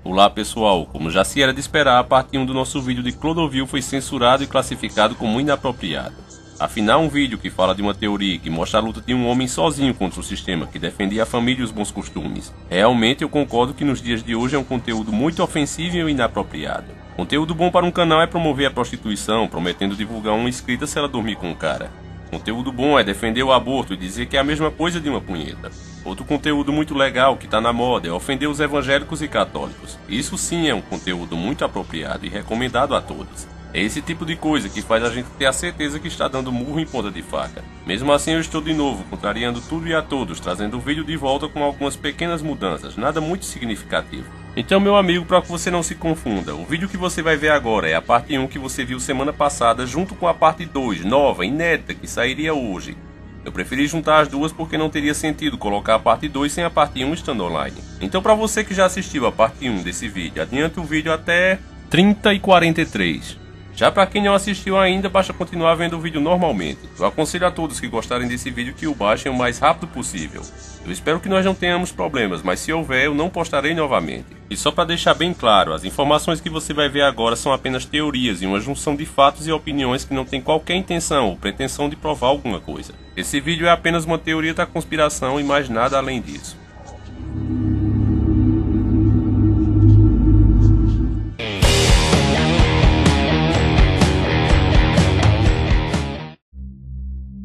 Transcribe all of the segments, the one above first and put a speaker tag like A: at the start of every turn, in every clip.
A: Olá pessoal, como já se era de esperar, a parte 1 do nosso vídeo de Clodovil foi censurado e classificado como inapropriado. Afinal, um vídeo que fala de uma teoria que mostra a luta de um homem sozinho contra o sistema que defendia a família e os bons costumes. Realmente eu concordo que nos dias de hoje é um conteúdo muito ofensivo e inapropriado. Conteúdo bom para um canal é promover a prostituição, prometendo divulgar uma inscrita se ela dormir com um cara. Conteúdo bom é defender o aborto e dizer que é a mesma coisa de uma punheta. Outro conteúdo muito legal que tá na moda é ofender os evangélicos e católicos. Isso sim é um conteúdo muito apropriado e recomendado a todos. É esse tipo de coisa que faz a gente ter a certeza que está dando murro em ponta de faca. Mesmo assim eu estou de novo contrariando tudo e a todos, trazendo o vídeo de volta com algumas pequenas mudanças, nada muito significativo. Então meu amigo, para que você não se confunda, o vídeo que você vai ver agora é a parte 1 que você viu semana passada junto com a parte 2, nova, inédita, que sairia hoje. Eu preferi juntar as duas porque não teria sentido colocar a parte 2 sem a parte 1 estando online. Então para você que já assistiu a parte 1 desse vídeo, adianta o vídeo até 30 e 43. Já para quem não assistiu ainda, basta continuar vendo o vídeo normalmente. Eu aconselho a todos que gostarem desse vídeo que o baixem o mais rápido possível. Eu espero que nós não tenhamos problemas, mas se houver eu não postarei novamente. E só para deixar bem claro, as informações que você vai ver agora são apenas teorias e uma junção de fatos e opiniões que não tem qualquer intenção ou pretensão de provar alguma coisa. Esse vídeo é apenas uma teoria da conspiração e mais nada além disso.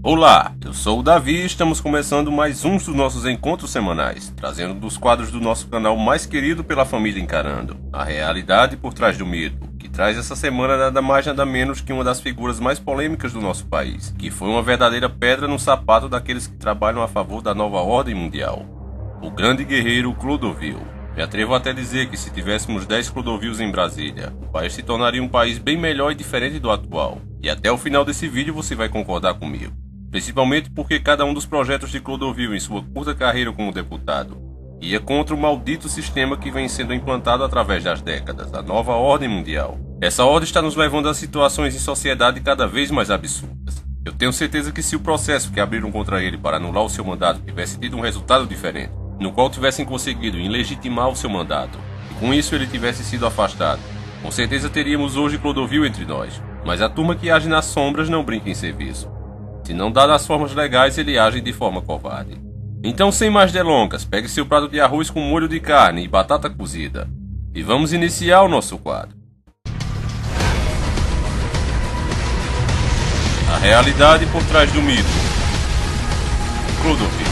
A: Olá, eu sou o Davi e estamos começando mais um dos nossos encontros semanais, trazendo um dos quadros do nosso canal mais querido pela família encarando, a realidade por trás do mito, que traz essa semana nada mais nada menos que uma das figuras mais polêmicas do nosso país, que foi uma verdadeira pedra no sapato daqueles que trabalham a favor da nova ordem mundial, o grande guerreiro Clodovil. Me atrevo até dizer que se tivéssemos 10 Clodovils em Brasília, o país se tornaria um país bem melhor e diferente do atual, e até o final desse vídeo você vai concordar comigo. Principalmente porque cada um dos projetos de Clodovil em sua curta carreira como deputado ia contra o maldito sistema que vem sendo implantado através das décadas, a nova ordem mundial. Essa ordem está nos levando a situações em sociedade cada vez mais absurdas. Eu tenho certeza que se o processo que abriram contra ele para anular o seu mandato tivesse tido um resultado diferente, no qual tivessem conseguido ilegitimar o seu mandato, e com isso ele tivesse sido afastado, com certeza teríamos hoje Clodovil entre nós. Mas a turma que age nas sombras não brinca em serviço. Se não dá nas formas legais, ele age de forma covarde. Então, sem mais delongas, pegue seu prato de arroz com molho de carne e batata cozida. E vamos iniciar o nosso quadro. A realidade por trás do mito. Clodovil.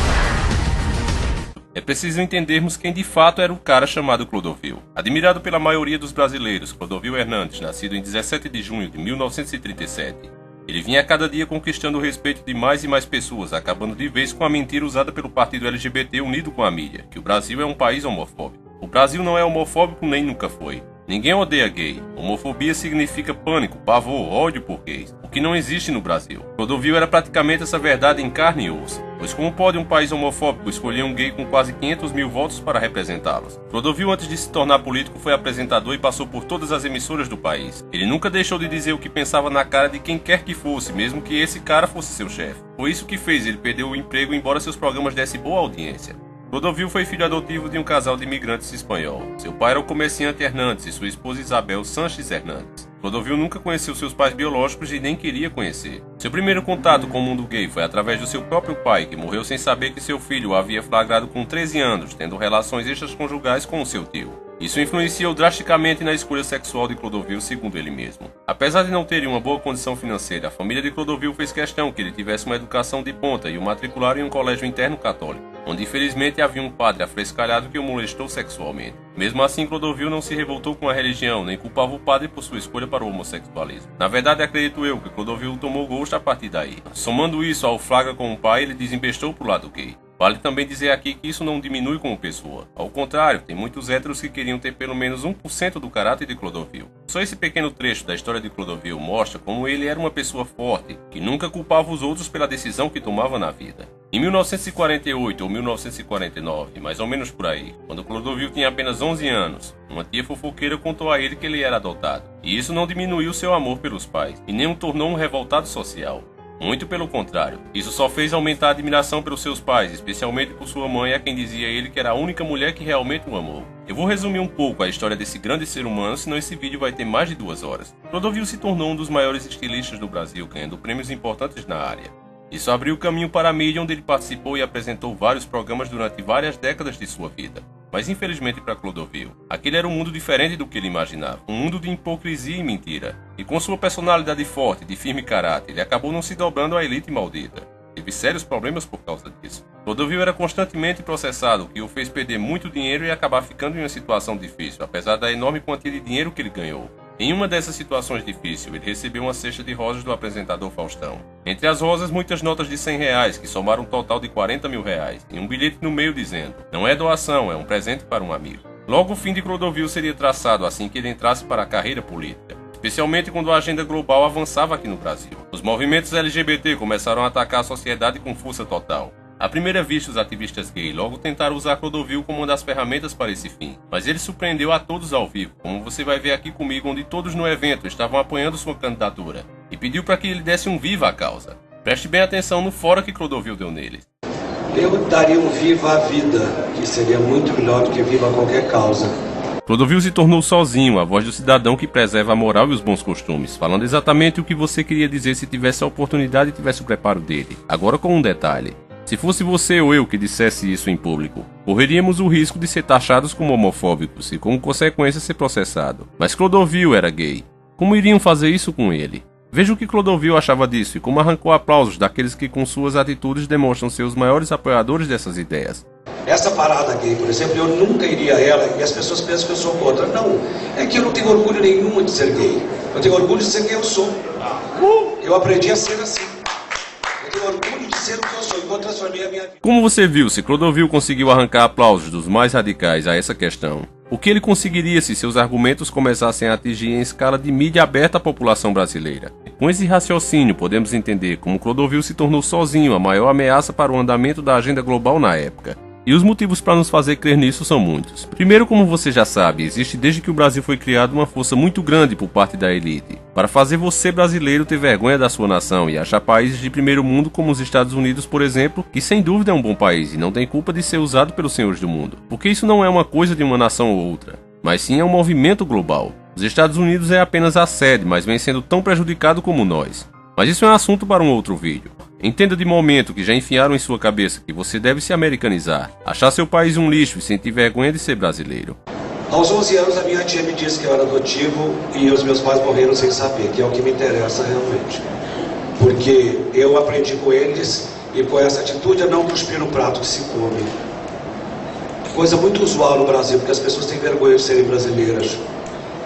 A: É preciso entendermos quem de fato era o cara chamado Clodovil. Admirado pela maioria dos brasileiros, Clodovil Hernandes, nascido em 17 de junho de 1937. Ele vinha a cada dia conquistando o respeito de mais e mais pessoas, acabando de vez com a mentira usada pelo partido LGBT unido com a mídia, que o Brasil é um país homofóbico. O Brasil não é homofóbico nem nunca foi. Ninguém odeia gay. Homofobia significa pânico, pavor, ódio por gays, o que não existe no Brasil. Clodovil era praticamente essa verdade em carne e osso. Pois como pode um país homofóbico escolher um gay com quase 500 mil votos para representá-los? Clodovil, antes de se tornar político, foi apresentador e passou por todas as emissoras do país. Ele nunca deixou de dizer o que pensava na cara de quem quer que fosse, mesmo que esse cara fosse seu chefe. Foi isso que fez ele perder o emprego, embora seus programas dessem boa audiência. Clodovil foi filho adotivo de um casal de imigrantes espanhol. Seu pai era o comerciante Hernandes e sua esposa Isabel Sanches Hernandes. Clodovil nunca conheceu seus pais biológicos e nem queria conhecer. Seu primeiro contato com o mundo gay foi através do seu próprio pai, que morreu sem saber que seu filho o havia flagrado com 13 anos, tendo relações extraconjugais com o seu tio. Isso influenciou drasticamente na escolha sexual de Clodovil, segundo ele mesmo. Apesar de não terem uma boa condição financeira, a família de Clodovil fez questão que ele tivesse uma educação de ponta e o matricularam em um colégio interno católico, onde infelizmente havia um padre afrescalhado que o molestou sexualmente. Mesmo assim, Clodovil não se revoltou com a religião, nem culpava o padre por sua escolha para o homossexualismo. Na verdade, acredito eu que Clodovil tomou gosto a partir daí. Somando isso ao flagra com o pai, ele desembestou pro lado gay. Vale também dizer aqui que isso não diminui como pessoa. Ao contrário, tem muitos héteros que queriam ter pelo menos 1% do caráter de Clodovil. Só esse pequeno trecho da história de Clodovil mostra como ele era uma pessoa forte, que nunca culpava os outros pela decisão que tomava na vida. Em 1948 ou 1949, mais ou menos por aí, quando Clodovil tinha apenas 11 anos, uma tia fofoqueira contou a ele que ele era adotado. E isso não diminuiu seu amor pelos pais, e nem o tornou um revoltado social. Muito pelo contrário. Isso só fez aumentar a admiração pelos seus pais, especialmente por sua mãe, a quem dizia ele que era a única mulher que realmente o amou. Eu vou resumir um pouco a história desse grande ser humano, senão esse vídeo vai ter mais de 2 horas. Clodovil se tornou um dos maiores estilistas do Brasil, ganhando prêmios importantes na área. Isso abriu o caminho para a mídia, onde ele participou e apresentou vários programas durante várias décadas de sua vida. Mas infelizmente para Clodovil, aquele era um mundo diferente do que ele imaginava, um mundo de hipocrisia e mentira. E com sua personalidade forte, de firme caráter, ele acabou não se dobrando à elite maldita. Teve sérios problemas por causa disso. Clodovil era constantemente processado, o que o fez perder muito dinheiro e acabar ficando em uma situação difícil, apesar da enorme quantia de dinheiro que ele ganhou. Em uma dessas situações difíceis, ele recebeu uma cesta de rosas do apresentador Faustão. Entre as rosas, muitas notas de R$100, que somaram um total de R$40 mil, e um bilhete no meio dizendo: "Não é doação, é um presente para um amigo". Logo, o fim de Clodovil seria traçado assim que ele entrasse para a carreira política, especialmente quando a agenda global avançava aqui no Brasil. Os movimentos LGBT começaram a atacar a sociedade com força total. À primeira vista, os ativistas gay logo tentaram usar Clodovil como uma das ferramentas para esse fim, mas ele surpreendeu a todos ao vivo, como você vai ver aqui comigo, onde todos no evento estavam apoiando sua candidatura, e pediu para que ele desse um viva à causa. Preste bem atenção no fora que Clodovil deu neles.
B: Eu daria um viva à vida, que seria muito melhor do que viva a qualquer causa.
A: Clodovil se tornou sozinho, a voz do cidadão que preserva a moral e os bons costumes, falando exatamente o que você queria dizer se tivesse a oportunidade e tivesse o preparo dele. Agora com um detalhe. Se fosse você ou eu que dissesse isso em público, correríamos o risco de ser taxados como homofóbicos e, como consequência, ser processado. Mas Clodovil era gay. Como iriam fazer isso com ele? Veja o que Clodovil achava disso e como arrancou aplausos daqueles que, com suas atitudes, demonstram ser os maiores apoiadores dessas ideias.
B: Essa parada gay, por exemplo, eu nunca iria a ela e as pessoas pensam que eu sou contra. Não, é que eu não tenho orgulho nenhum de ser gay. Eu tenho orgulho de ser quem eu sou. Eu aprendi a ser assim. Eu tenho orgulho de ser o que eu sou, eu transformei a minha vida.
A: Como você viu, se Clodovil conseguiu arrancar aplausos dos mais radicais a essa questão, o que ele conseguiria se seus argumentos começassem a atingir em escala de mídia aberta a população brasileira? Com esse raciocínio, podemos entender como Clodovil se tornou sozinho a maior ameaça para o andamento da agenda global na época. E os motivos para nos fazer crer nisso são muitos. Primeiro, como você já sabe, existe desde que o Brasil foi criado uma força muito grande por parte da elite, para fazer você brasileiro ter vergonha da sua nação e achar países de primeiro mundo como os Estados Unidos, por exemplo, que sem dúvida é um bom país e não tem culpa de ser usado pelos senhores do mundo. Porque isso não é uma coisa de uma nação ou outra, mas sim é um movimento global. Os Estados Unidos é apenas a sede, mas vem sendo tão prejudicado como nós. Mas isso é um assunto para um outro vídeo. Entenda de momento que já enfiaram em sua cabeça que você deve se americanizar, achar seu país um lixo e sentir vergonha de ser brasileiro.
B: Aos 11 anos a minha tia me disse que eu era adotivo e os meus pais morreram sem saber, que é o que me interessa realmente. Porque eu aprendi com eles e com essa atitude a não cuspir no prato que se come. Coisa muito usual no Brasil, porque as pessoas têm vergonha de serem brasileiras.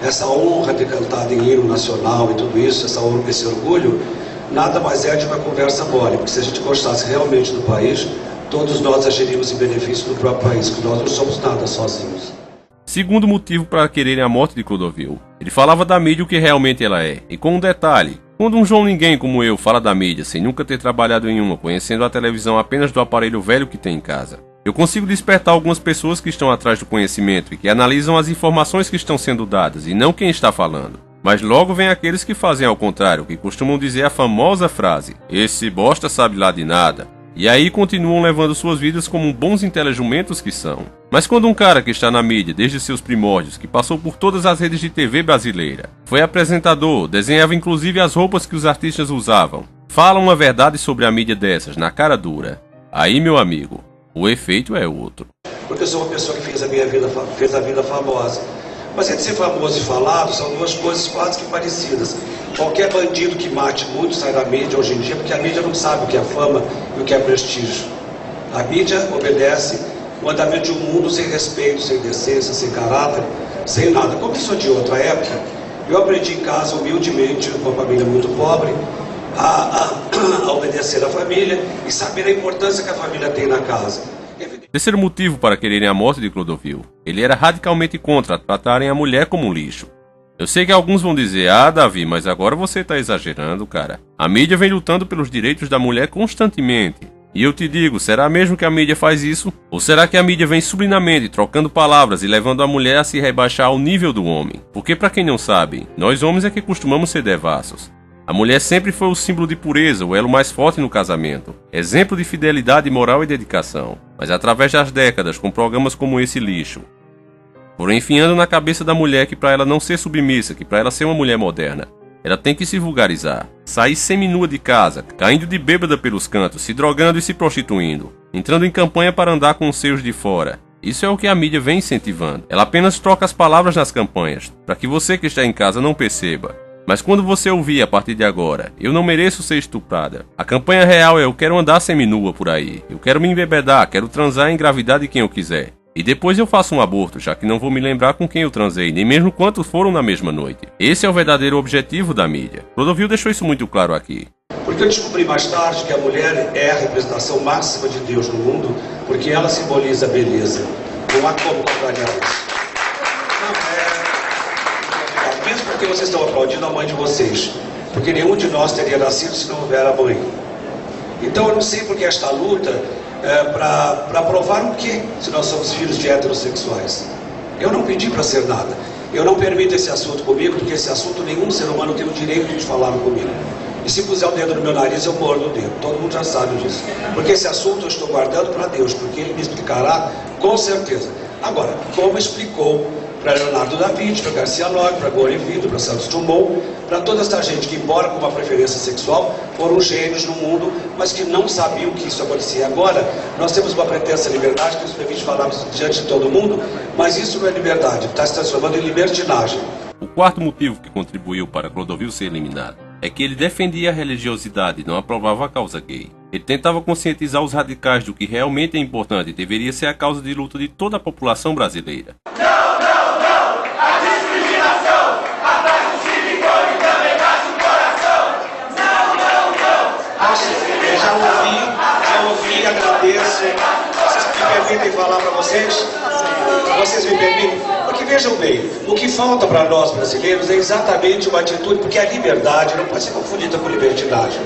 B: Essa honra de cantar em hino nacional e tudo isso, esse orgulho, nada mais é de uma conversa mole, porque se a gente gostasse realmente do país, todos nós agiríamos em benefício do próprio país, porque nós não somos nada sozinhos.
A: Segundo motivo para quererem a morte de Clodovil, ele falava da mídia o que realmente ela é, e com um detalhe: quando um João Ninguém como eu fala da mídia sem nunca ter trabalhado em uma, conhecendo a televisão apenas do aparelho velho que tem em casa, eu consigo despertar algumas pessoas que estão atrás do conhecimento e que analisam as informações que estão sendo dadas e não quem está falando. Mas logo vem aqueles que fazem ao contrário, que costumam dizer a famosa frase: "Esse bosta sabe lá de nada", e aí continuam levando suas vidas como bons intelejumentos que são. Mas quando um cara que está na mídia desde seus primórdios, que passou por todas as redes de TV brasileira, foi apresentador, desenhava inclusive as roupas que os artistas usavam, fala uma verdade sobre a mídia dessas, na cara dura, aí, meu amigo, o efeito é outro.
B: Porque eu sou uma pessoa que fez a vida famosa. Mas entre ser famoso e falado são duas coisas quase que parecidas. Qualquer bandido que mate muito sai da mídia hoje em dia, porque a mídia não sabe o que é fama e o que é prestígio. A mídia obedece o andamento de um mundo sem respeito, sem decência, sem caráter, sem nada. Como eu sou de outra época, eu aprendi em casa humildemente, com uma família muito pobre, a obedecer à família e saber a importância que a família tem na casa.
A: Terceiro motivo para quererem a morte de Clodovil: ele era radicalmente contra tratarem a mulher como um lixo. Eu sei que alguns vão dizer: "Ah, Davi, mas agora você está exagerando, cara. A mídia vem lutando pelos direitos da mulher constantemente." E eu te digo, será mesmo que a mídia faz isso? Ou será que a mídia vem sublinamente trocando palavras e levando a mulher a se rebaixar ao nível do homem? Porque, para quem não sabe, nós homens é que costumamos ser devassos. A mulher sempre foi o símbolo de pureza, o elo mais forte no casamento, exemplo de fidelidade moral e dedicação, mas através das décadas, com programas como esse lixo, foram enfiando na cabeça da mulher que para ela não ser submissa, que para ela ser uma mulher moderna, ela tem que se vulgarizar, sair seminua de casa, caindo de bêbada pelos cantos, se drogando e se prostituindo, entrando em campanha para andar com os seios de fora. Isso é o que a mídia vem incentivando. Ela apenas troca as palavras nas campanhas, para que você que está em casa não perceba. Mas quando você ouvir a partir de agora, eu não mereço ser estuprada, a campanha real é eu quero andar seminua por aí, eu quero me embebedar, quero transar e engravidar de quem eu quiser. E depois eu faço um aborto, já que não vou me lembrar com quem eu transei, nem mesmo quantos foram na mesma noite. Esse é o verdadeiro objetivo da mídia. Clodovil deixou isso muito claro aqui.
B: Porque eu descobri mais tarde que a mulher é a representação máxima de Deus no mundo, porque ela simboliza a beleza. Não há como contrariar isso. Mesmo porque vocês estão aplaudindo a mãe de vocês, porque nenhum de nós teria nascido se não houver a mãe. Então eu não sei porque esta luta para provar o quê, se nós somos filhos de heterossexuais. Eu não pedi para ser nada. Eu não permito esse assunto comigo, porque esse assunto nenhum ser humano tem o direito de falar comigo. E se puser o dedo no meu nariz, eu mordo o dedo. Todo mundo já sabe disso. Porque esse assunto eu estou guardando para Deus, porque Ele me explicará com certeza. Agora, como explicou para Leonardo da Vinci, para Garcia Lorca, para Gore Vidro, para Santos Dumont, para toda essa gente que, embora com uma preferência sexual, foram gênios no mundo, mas que não sabiam que isso acontecia. Agora, nós temos uma pretensa liberdade, que nos permite falar diante de todo mundo, mas isso não é liberdade, está se transformando em libertinagem.
A: O quarto motivo que contribuiu para Clodovil ser eliminado é que ele defendia a religiosidade e não aprovava a causa gay. Ele tentava conscientizar os radicais do que realmente é importante e deveria ser a causa de luta de toda a população brasileira.
B: Já ouvi, agradeço. Vocês me permitem falar para vocês? Vocês me permitem? Porque vejam bem, o que falta para nós brasileiros é exatamente uma atitude, porque a liberdade não pode ser confundida com libertinagem.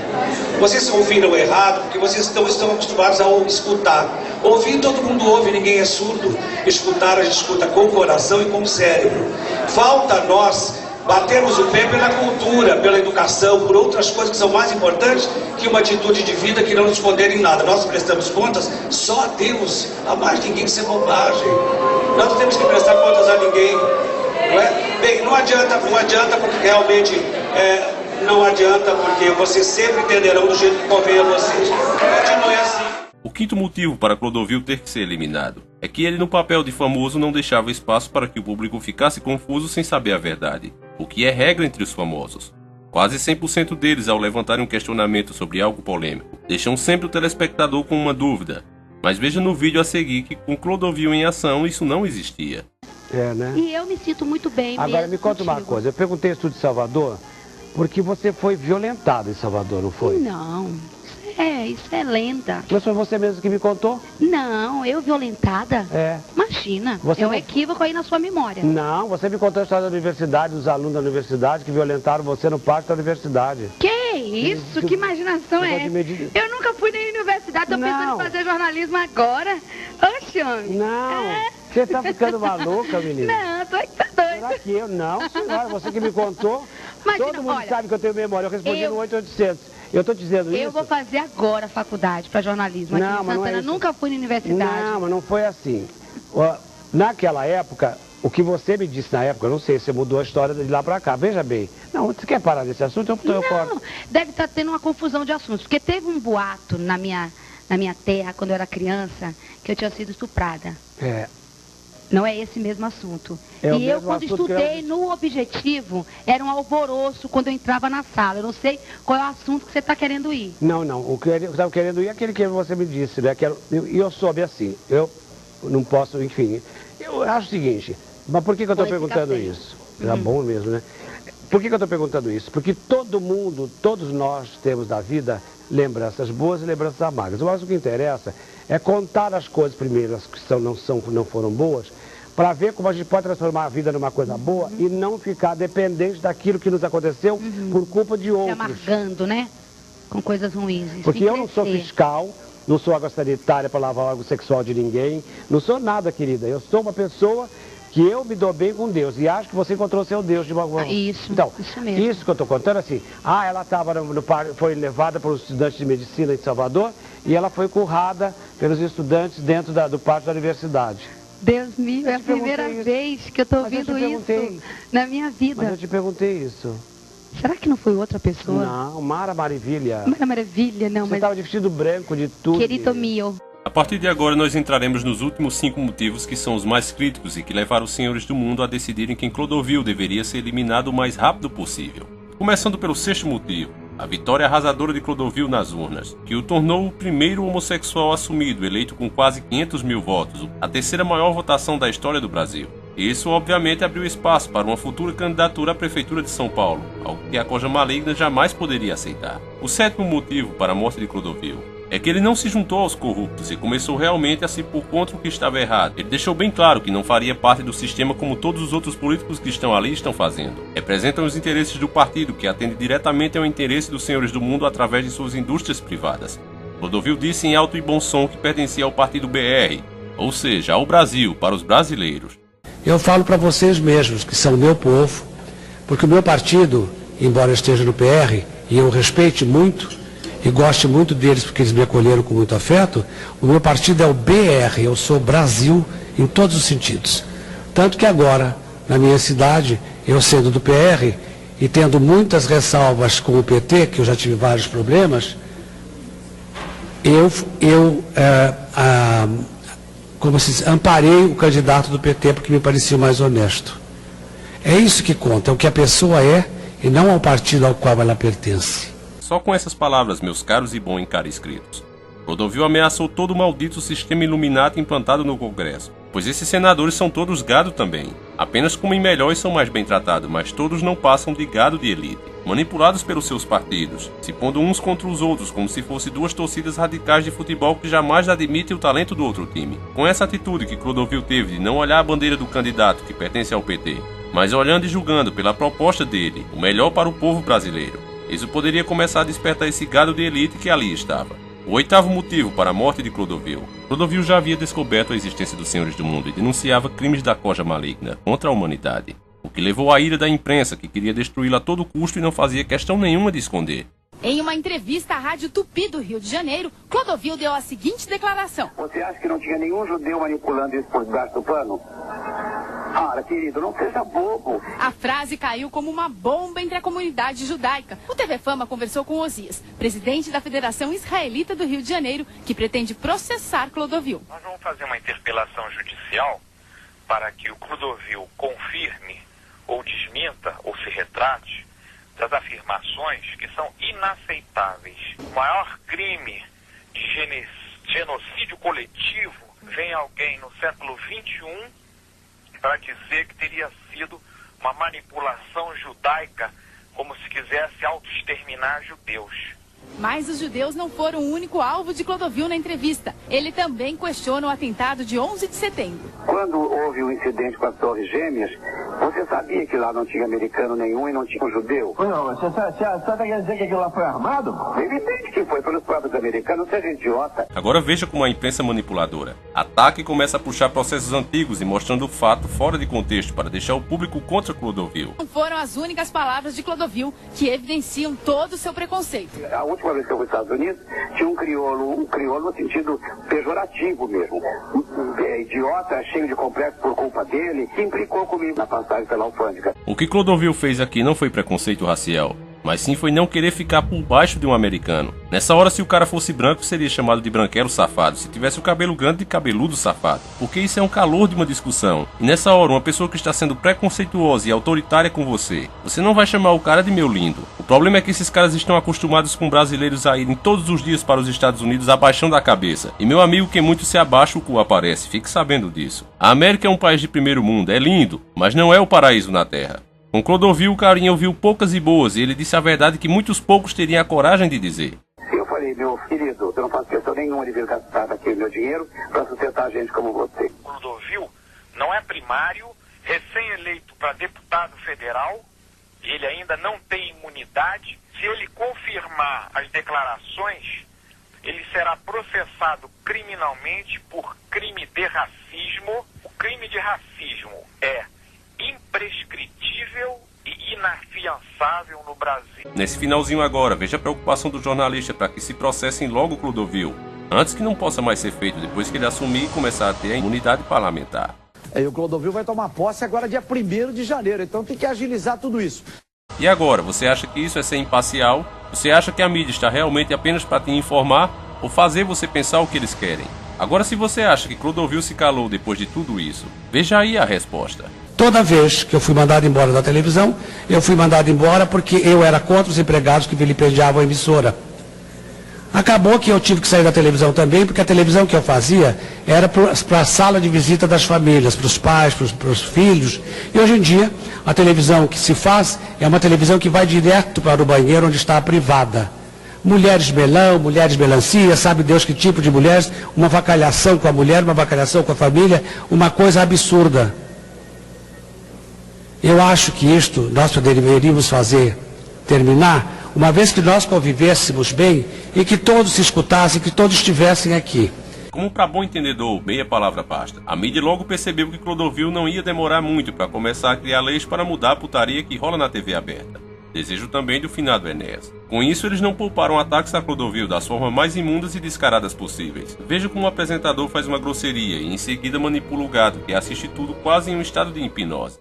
B: Vocês ouviram errado porque vocês não estão acostumados a escutar. Ouvir, todo mundo ouve, ninguém é surdo. Escutar, a gente escuta com o coração e com o cérebro. Falta a nós batermos o pé pela cultura, pela educação, por outras coisas que são mais importantes que uma atitude de vida que não nos condena em nada. Nós prestamos contas só a Deus, a mais ninguém, isso é bobagem. Nós não temos que prestar contas a ninguém, não é? Bem, não adianta porque realmente não adianta, porque vocês sempre entenderão do jeito que convém a vocês. Continue assim.
A: O quinto motivo para Clodovil ter que ser eliminado é que ele, no papel de famoso, não deixava espaço para que o público ficasse confuso sem saber a verdade, o que é regra entre os famosos. Quase 100% deles, ao levantarem um questionamento sobre algo polêmico, deixam sempre o telespectador com uma dúvida. Mas veja no vídeo a seguir que com Clodovil em ação isso não existia.
C: Né?
D: E eu me sinto muito bem.
C: Agora me conta uma coisa, eu perguntei isso de Salvador, porque você foi violentado em Salvador, não foi?
D: Não, isso é lenda.
C: Mas foi você mesmo que me contou?
D: Não, eu violentada?
C: É.
D: Imagina,
C: você
D: é um
C: não...
D: equívoco aí na sua memória.
C: Não, você me contou a história da universidade, dos alunos da universidade que violentaram você no pátio da universidade.
D: Que isso? Que imaginação é essa? Eu nunca fui nem na universidade, tô pensando em fazer jornalismo agora. Oxe, homem.
C: Não, você tá ficando maluca, menina.
D: Não, tô doida.
C: Será que eu? Não, senhora, você que me contou.
D: Imagina,
C: todo mundo
D: olha,
C: sabe que eu tenho memória, eu respondi no 8800. Eu tô dizendo isso.
D: Eu vou fazer agora a faculdade para jornalismo aqui em Santana.
C: Não é isso.
D: Nunca fui na universidade.
C: Não, mas não foi assim. Naquela época, o que você me disse na época, eu não sei se mudou a história de lá pra cá. Veja bem. Não, você quer parar desse assunto? Eu corto.
D: Não, deve estar tendo uma confusão de assuntos. Porque teve um boato na minha terra, quando eu era criança, que eu tinha sido estuprada. Não é esse mesmo assunto. E eu, quando estudei no Objetivo, era um alvoroço quando eu entrava na sala. Eu não sei qual é o assunto que você está querendo ir.
C: Não. O que eu estava querendo ir é aquele que você me disse, né? E eu soube assim. Eu não posso, enfim. Eu acho o seguinte, mas por que eu estou perguntando isso? Era bom mesmo, né? Por que eu estou perguntando isso? Porque todo mundo, todos nós temos da vida lembranças boas e lembranças amargas. Mas o que interessa é contar as coisas primeiras que não foram boas, para ver como a gente pode transformar a vida numa coisa boa e não ficar dependente daquilo que nos aconteceu por culpa de outros.
D: Se amargando, né? Com coisas ruins.
C: Porque eu não sou fiscal, não sou água sanitária para lavar o órgão sexual de ninguém, não sou nada, querida. Eu sou uma pessoa que eu me dou bem com Deus e acho que você encontrou seu Deus de uma forma.
D: Isso,
C: então,
D: isso mesmo.
C: Isso que eu estou contando assim, ela estava foi levada pelos estudantes de medicina de Salvador e ela foi currada pelos estudantes dentro do pátio da universidade.
D: Deus me, é a primeira vez que eu estou ouvindo isso na minha vida.
C: Mas eu te perguntei isso.
D: Será que não foi outra pessoa?
C: Não, Mara Maravilha.
D: Mara Maravilha, não,
C: Você estava de vestido branco, de tudo.
D: Querido meu.
A: A partir de agora nós entraremos nos últimos 5 motivos que são os mais críticos e que levaram os senhores do mundo a decidirem que Clodovil deveria ser eliminado o mais rápido possível. Começando pelo 6º motivo, a vitória arrasadora de Clodovil nas urnas, que o tornou o primeiro homossexual assumido, eleito com quase 500 mil votos, a 3ª maior votação da história do Brasil. Isso obviamente abriu espaço para uma futura candidatura à Prefeitura de São Paulo, algo que a Coja Maligna jamais poderia aceitar. O 7º motivo para a morte de Clodovil é que ele não se juntou aos corruptos e começou realmente a se pôr contra o que estava errado. Ele deixou bem claro que não faria parte do sistema como todos os outros políticos que estão ali estão fazendo. Representam os interesses do partido, que atende diretamente ao interesse dos senhores do mundo através de suas indústrias privadas. Clodovil disse em alto e bom som que pertencia ao partido BR, ou seja, ao Brasil, para os brasileiros.
C: Eu falo para vocês mesmos, que são meu povo, porque o meu partido, embora esteja no PR, e eu respeite muito, e goste muito deles porque eles me acolheram com muito afeto, o meu partido é o BR, eu sou Brasil em todos os sentidos. Tanto que agora, na minha cidade, eu sendo do PR e tendo muitas ressalvas com o PT, que eu já tive vários problemas, como se diz, amparei o candidato do PT porque me parecia mais honesto. É isso que conta, é o que a pessoa é e não ao partido ao qual ela pertence.
A: Só com essas palavras, meus caros e bons e caros inscritos, Clodovil ameaçou todo o maldito sistema Illuminati implantado no Congresso, pois esses senadores são todos gado também. Apenas comem melhor e são mais bem tratados, mas todos não passam de gado de elite, manipulados pelos seus partidos, se pondo uns contra os outros como se fossem duas torcidas radicais de futebol que jamais admitem o talento do outro time. Com essa atitude que Clodovil teve de não olhar a bandeira do candidato que pertence ao PT, mas olhando e julgando pela proposta dele, o melhor para o povo brasileiro, isso poderia começar a despertar esse gado de elite que ali estava. O 8º motivo para a morte de Clodovil. Clodovil já havia descoberto a existência dos senhores do mundo e denunciava crimes da Coja Maligna contra a humanidade, o que levou à ira da imprensa, que queria destruí-la a todo custo e não fazia questão nenhuma de esconder.
E: Em uma entrevista à Rádio Tupi do Rio de Janeiro, Clodovil deu a seguinte declaração.
F: Você acha que não tinha nenhum judeu manipulando isso por debaixo do pano? Ora, querido, não seja bobo.
E: A frase caiu como uma bomba entre a comunidade judaica. O TV Fama conversou com Osias, presidente da Federação Israelita do Rio de Janeiro, que pretende processar Clodovil.
G: Nós vamos fazer uma interpelação judicial para que o Clodovil confirme ou desminta ou se retrate das afirmações que são inaceitáveis. O maior crime de genocídio coletivo vem alguém no século XXI para dizer que teria sido uma manipulação judaica, como se quisesse auto-exterminar judeus.
E: Mas os judeus não foram o único alvo de Clodovil na entrevista. Ele também questiona o atentado de 11 de setembro.
F: Quando houve o incidente com as Torres Gêmeas, você sabia que lá não tinha americano nenhum e não tinha um judeu?
H: Não, você está querendo dizer que aquilo lá foi armado?
F: Evidente que foi pelos próprios americanos, seja idiota.
A: Agora veja como a imprensa manipuladora ataca e começa a puxar processos antigos e mostrando o fato fora de contexto para deixar o público contra Clodovil.
E: Não foram as únicas palavras de Clodovil que evidenciam todo o seu preconceito.
F: A última vez que eu fui aos Estados Unidos, tinha um crioulo no sentido pejorativo mesmo. Idiota, cheio de complexo por culpa dele, que implicou comigo na passagem pela alfândega.
A: O que Clodovil fez aqui não foi preconceito racial, mas sim foi não querer ficar por baixo de um americano. Nessa hora, se o cara fosse branco, seria chamado de branquelo safado, se tivesse o cabelo grande, de cabeludo safado, porque isso é um calor de uma discussão. E nessa hora, uma pessoa que está sendo preconceituosa e autoritária com você não vai chamar o cara de meu lindo. O problema é que esses caras estão acostumados com brasileiros a irem todos os dias para os Estados Unidos abaixando a cabeça. E meu amigo, que muito se abaixa, o cu aparece, fique sabendo disso. A América é um país de primeiro mundo, é lindo, mas não é o paraíso na Terra. Com Clodovil, o carinha ouviu poucas e boas, e ele disse a verdade que muitos poucos teriam a coragem de dizer.
F: Eu falei, meu querido, eu não faço questão nenhuma de vir gastar aqui o meu dinheiro para sustentar gente como você.
G: Clodovil não é primário, recém-eleito para deputado federal, ele ainda não tem imunidade. Se ele confirmar as declarações, ele será processado criminalmente por crime de racismo. O crime de racismo é imprescritível e inafiançável no Brasil.
A: Nesse finalzinho agora, veja a preocupação do jornalista para que se processem logo Clodovil, antes que não possa mais ser feito depois que ele assumir e começar a ter a imunidade parlamentar.
I: E o Clodovil vai tomar posse agora dia 1º de janeiro, então tem que agilizar tudo isso.
A: E agora, você acha que isso é ser imparcial? Você acha que a mídia está realmente apenas para te informar ou fazer você pensar o que eles querem? Agora, se você acha que Clodovil se calou depois de tudo isso, veja aí a resposta.
C: Toda vez que eu fui mandado embora da televisão, eu fui mandado embora porque eu era contra os empregados que vilipendiavam a emissora. Acabou que eu tive que sair da televisão também, porque a televisão que eu fazia era para a sala de visita das famílias, para os pais, para os filhos. E hoje em dia, a televisão que se faz é uma televisão que vai direto para o banheiro onde está a privada. Mulheres melão, mulheres melancia, sabe Deus que tipo de mulheres, uma avacalhação com a mulher, uma avacalhação com a família, uma coisa absurda. Eu acho que isto nós deveríamos terminar, uma vez que nós convivêssemos bem e que todos se escutassem, que todos estivessem aqui.
A: Como para bom entendedor, meia palavra basta. A mídia logo percebeu que Clodovil não ia demorar muito para começar a criar leis para mudar a putaria que rola na TV aberta. Desejo também do finado Enéas. Com isso, eles não pouparam ataques a Clodovil das formas mais imundas e descaradas possíveis. Veja como o apresentador faz uma grosseria e em seguida manipula o gado, que assiste tudo quase em um estado de hipnose.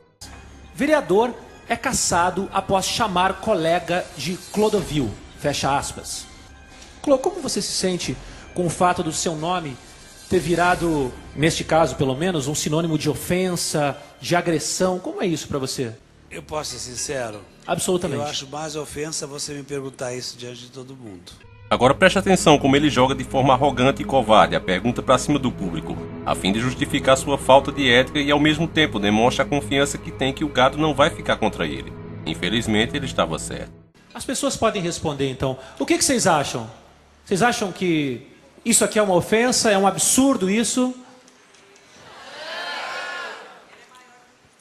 J: Vereador é cassado após chamar colega de Clodovil, fecha aspas. Clô, como você se sente com o fato do seu nome ter virado, neste caso pelo menos, um sinônimo de ofensa, de agressão? Como é isso para você?
K: Eu posso ser sincero?
J: Absolutamente.
K: Eu acho mais ofensa você me perguntar isso diante de todo mundo.
A: Agora preste atenção como ele joga de forma arrogante e covarde a pergunta para cima do público, a fim de justificar sua falta de ética e ao mesmo tempo demonstra a confiança que tem que o gado não vai ficar contra ele. Infelizmente ele estava certo.
J: As pessoas podem responder então. O que vocês acham? Vocês acham que isso aqui é uma ofensa? É um absurdo isso?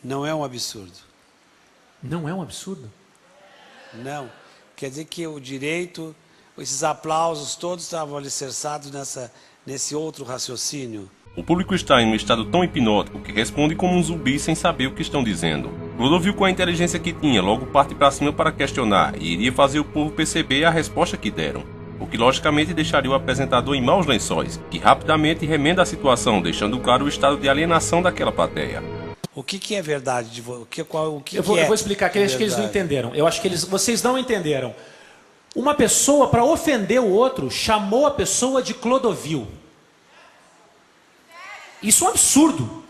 K: Não é um absurdo.
J: Não é um absurdo?
K: Não. Quer dizer que o direito... Esses aplausos todos estavam alicerçados nesse outro raciocínio.
A: O público está em um estado tão hipnótico que responde como um zumbi sem saber o que estão dizendo. Clodovil, com a inteligência que tinha, logo parte para cima para questionar e iria fazer o povo perceber a resposta que deram. O que logicamente deixaria o apresentador em maus lençóis, que rapidamente remenda a situação, deixando claro o estado de alienação daquela plateia.
K: O que é verdade?
J: Eu vou explicar, que eu acho que eles não entenderam. Eu acho que vocês não entenderam. Uma pessoa, para ofender o outro, chamou a pessoa de Clodovil. Isso é um absurdo.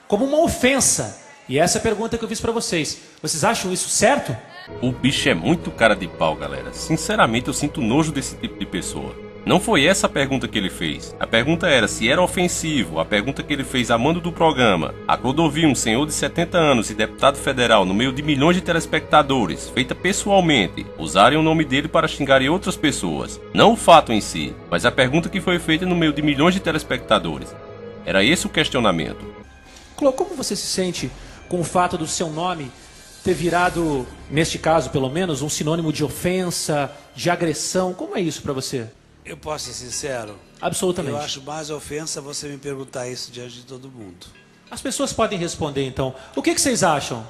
J: Como uma ofensa. E essa é a pergunta que eu fiz para vocês. Vocês acham isso certo?
A: O bicho é muito cara de pau, galera. Sinceramente, eu sinto nojo desse tipo de pessoa. Não foi essa a pergunta que ele fez. A pergunta era se era ofensivo. A pergunta que ele fez a mando do programa. A Clodovil, um senhor de 70 anos e deputado federal no meio de milhões de telespectadores, feita pessoalmente, usarem o nome dele para xingarem outras pessoas. Não o fato em si, mas a pergunta que foi feita no meio de milhões de telespectadores. Era esse o questionamento.
J: Clô, como você se sente com o fato do seu nome ter virado, neste caso pelo menos, um sinônimo de ofensa, de agressão? Como é isso para você?
K: Eu posso ser sincero?
J: Absolutamente.
K: Eu acho mais ofensa você me perguntar isso diante de todo mundo.
J: As pessoas podem responder então. O que vocês acham?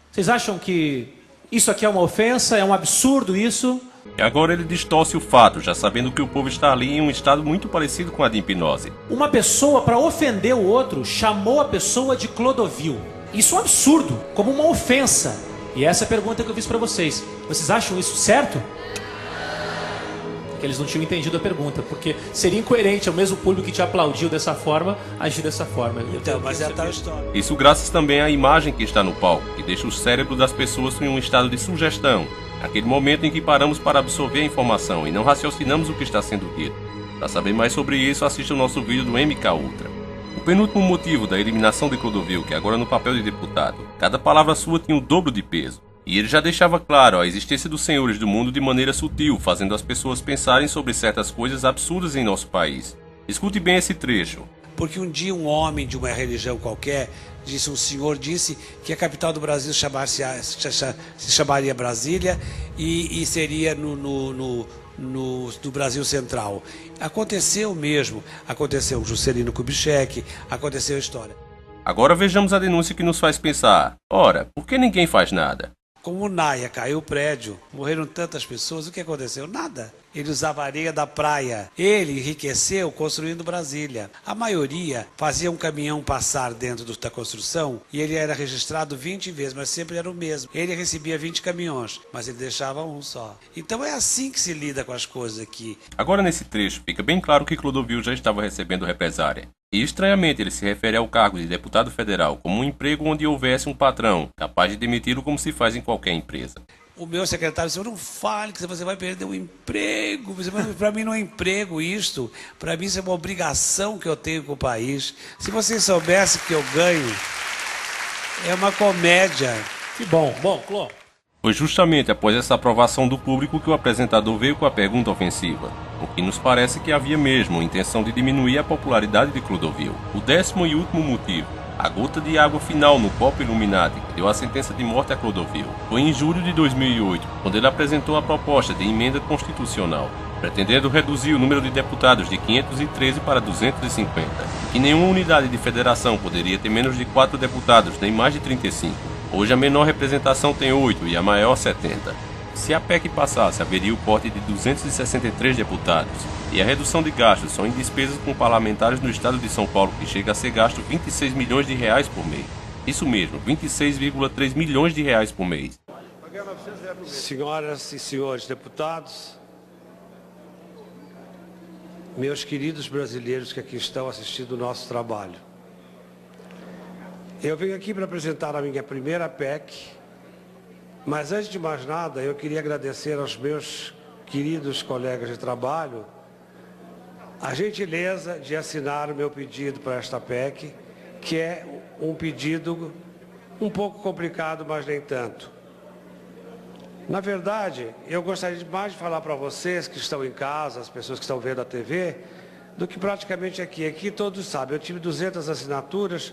J: Vocês acham que isso aqui é uma ofensa? É um absurdo isso?
A: E agora ele distorce o fato, já sabendo que o povo está ali em um estado muito parecido com a de hipnose.
J: Uma pessoa, para ofender o outro, chamou a pessoa de Clodovil. Isso é um absurdo, como uma ofensa. E essa é a pergunta que eu fiz para vocês. Vocês acham isso certo? Que eles não tinham entendido a pergunta, porque seria incoerente ao mesmo público que te aplaudiu dessa forma, agir dessa forma.
K: Então, mas é a tal história.
A: Isso graças também à imagem que está no palco, que deixa o cérebro das pessoas em um estado de sugestão, aquele momento em que paramos para absorver a informação e não raciocinamos o que está sendo dito. Para saber mais sobre isso, assista o nosso vídeo do MK Ultra. O penúltimo motivo da eliminação de Clodovil, que agora no papel de deputado, cada palavra sua tinha o dobro de peso. E ele já deixava claro a existência dos senhores do mundo de maneira sutil, fazendo as pessoas pensarem sobre certas coisas absurdas em nosso país. Escute bem esse trecho.
K: Porque um dia um homem de uma religião qualquer, um senhor disse que a capital do Brasil se chamaria Brasília e seria no Brasil Central. Aconteceu mesmo, aconteceu Juscelino Kubitschek, aconteceu a história.
A: Agora vejamos a denúncia que nos faz pensar. Ora, por que ninguém faz nada?
K: Como o Naia caiu o prédio, morreram tantas pessoas, o que aconteceu? Nada. Ele usava areia da praia. Ele enriqueceu construindo Brasília. A maioria fazia um caminhão passar dentro da construção e ele era registrado 20 vezes, mas sempre era o mesmo. Ele recebia 20 caminhões, mas ele deixava um só. Então é assim que se lida com as coisas aqui.
A: Agora nesse trecho fica bem claro que Clodovil já estava recebendo represária. E estranhamente ele se refere ao cargo de deputado federal como um emprego onde houvesse um patrão, capaz de demiti-lo como se faz em qualquer empresa.
K: O meu secretário disse, não fale que você vai perder um emprego. Para mim não é emprego isto. Para mim isso é uma obrigação que eu tenho com o país. Se vocês soubessem que eu ganho, é uma comédia.
J: Que bom. Bom, Clô.
A: Foi justamente após essa aprovação do público que o apresentador veio com a pergunta ofensiva, o que nos parece que havia mesmo a intenção de diminuir a popularidade de Clodovil. O 10º e último motivo, a gota de água final no copo Illuminati que deu a sentença de morte a Clodovil, foi em julho de 2008, quando ele apresentou a proposta de emenda constitucional, pretendendo reduzir o número de deputados de 513 para 250, que nenhuma unidade de federação poderia ter menos de 4 deputados, nem mais de 35. Hoje a menor representação tem 8 e a maior 70. Se a PEC passasse, haveria o corte de 263 deputados. E a redução de gastos só em despesas com parlamentares no estado de São Paulo, que chega a ser gasto 26 milhões de reais por mês. Isso mesmo, 26,3 milhões de reais por mês.
L: Senhoras e senhores deputados, meus queridos brasileiros que aqui estão assistindo o nosso trabalho. Eu venho aqui para apresentar a minha primeira PEC, mas antes de mais nada, eu queria agradecer aos meus queridos colegas de trabalho a gentileza de assinar o meu pedido para esta PEC, que é um pedido um pouco complicado, mas nem tanto. Na verdade, eu gostaria mais de falar para vocês que estão em casa, as pessoas que estão vendo a TV, do que praticamente aqui. Aqui todos sabem, eu tive 200 assinaturas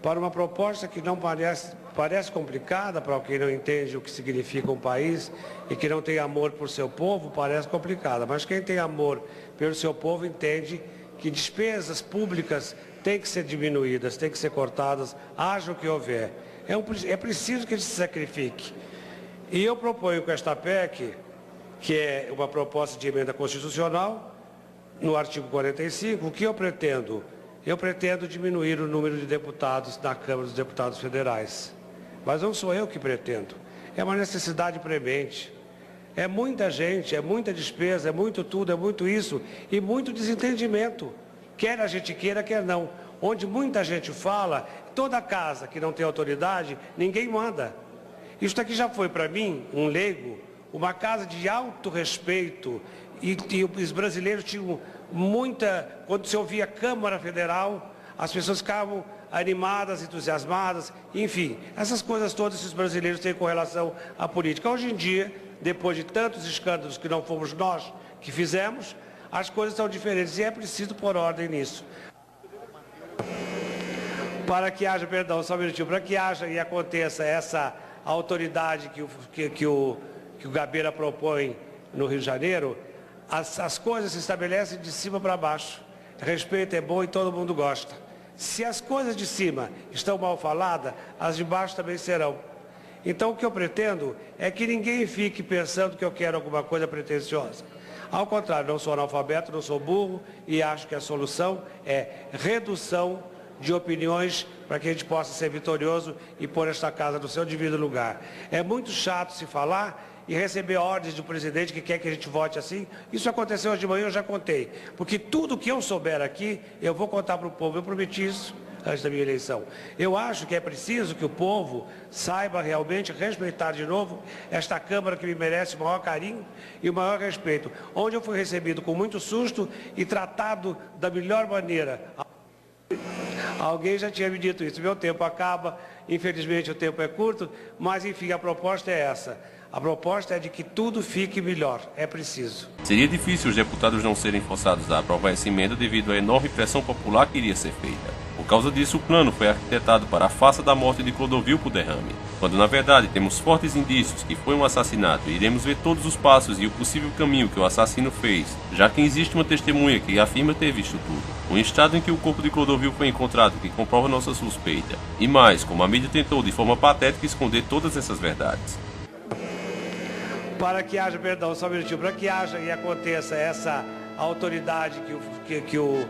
L: para uma proposta que não parece complicada para quem não entende o que significa um país e que não tem amor por seu povo, parece complicada. Mas quem tem amor pelo seu povo entende que despesas públicas têm que ser diminuídas, têm que ser cortadas, haja o que houver. É preciso que a gente se sacrifique. E eu proponho com esta PEC, que é uma proposta de emenda constitucional, no artigo 45, o que eu pretendo? Eu pretendo diminuir o número de deputados na Câmara dos Deputados Federais. Mas não sou eu que pretendo. É uma necessidade premente. É muita gente, é muita despesa, é muito tudo, é muito isso e muito desentendimento. Quer a gente queira, quer não. Onde muita gente fala, toda casa que não tem autoridade, ninguém manda. Isso aqui já foi para mim, um leigo, uma casa de alto respeito e os brasileiros tinham quando se ouvia Câmara Federal, as pessoas ficavam animadas, entusiasmadas, enfim, essas coisas todas esses brasileiros têm com relação à política. Hoje em dia, depois de tantos escândalos que não fomos nós que fizemos, as coisas estão diferentes e é preciso pôr ordem nisso. Para que haja, perdão, só um minutinho, para que haja e aconteça essa autoridade que o Gabeira propõe no Rio de Janeiro, as coisas se estabelecem de cima para baixo. Respeito é bom e todo mundo gosta. Se as coisas de cima estão mal faladas, as de baixo também serão. Então o que eu pretendo é que ninguém fique pensando que eu quero alguma coisa pretensiosa. Ao contrário, não sou analfabeto, não sou burro e acho que a solução é redução de opiniões para que a gente possa ser vitorioso e pôr esta casa no seu devido lugar. É muito chato se falar e receber ordens do presidente que quer que a gente vote assim. Isso aconteceu hoje de manhã, eu já contei. Porque tudo que eu souber aqui, eu vou contar para o povo. Eu prometi isso antes da minha eleição. Eu acho que é preciso que o povo saiba realmente respeitar de novo esta Câmara que me merece o maior carinho e o maior respeito. Onde eu fui recebido com muito susto e tratado da melhor maneira. Alguém já tinha me dito isso. Meu tempo acaba, infelizmente o tempo é curto, mas enfim, a proposta é essa. A proposta é de que tudo fique melhor, é preciso.
A: Seria difícil os deputados não serem forçados a aprovar essa emenda devido à enorme pressão popular que iria ser feita. O causa disso, o plano foi arquitetado para a farsa da morte de Clodovil por derrame, quando na verdade temos fortes indícios que foi um assassinato e iremos ver todos os passos e o possível caminho que o assassino fez, já que existe uma testemunha que afirma ter visto tudo. Um estado em que o corpo de Clodovil foi encontrado que comprova nossa suspeita. E mais, como a mídia tentou de forma patética esconder todas essas verdades.
L: Para que haja, perdão, só um minutinho, para que haja e aconteça essa autoridade que o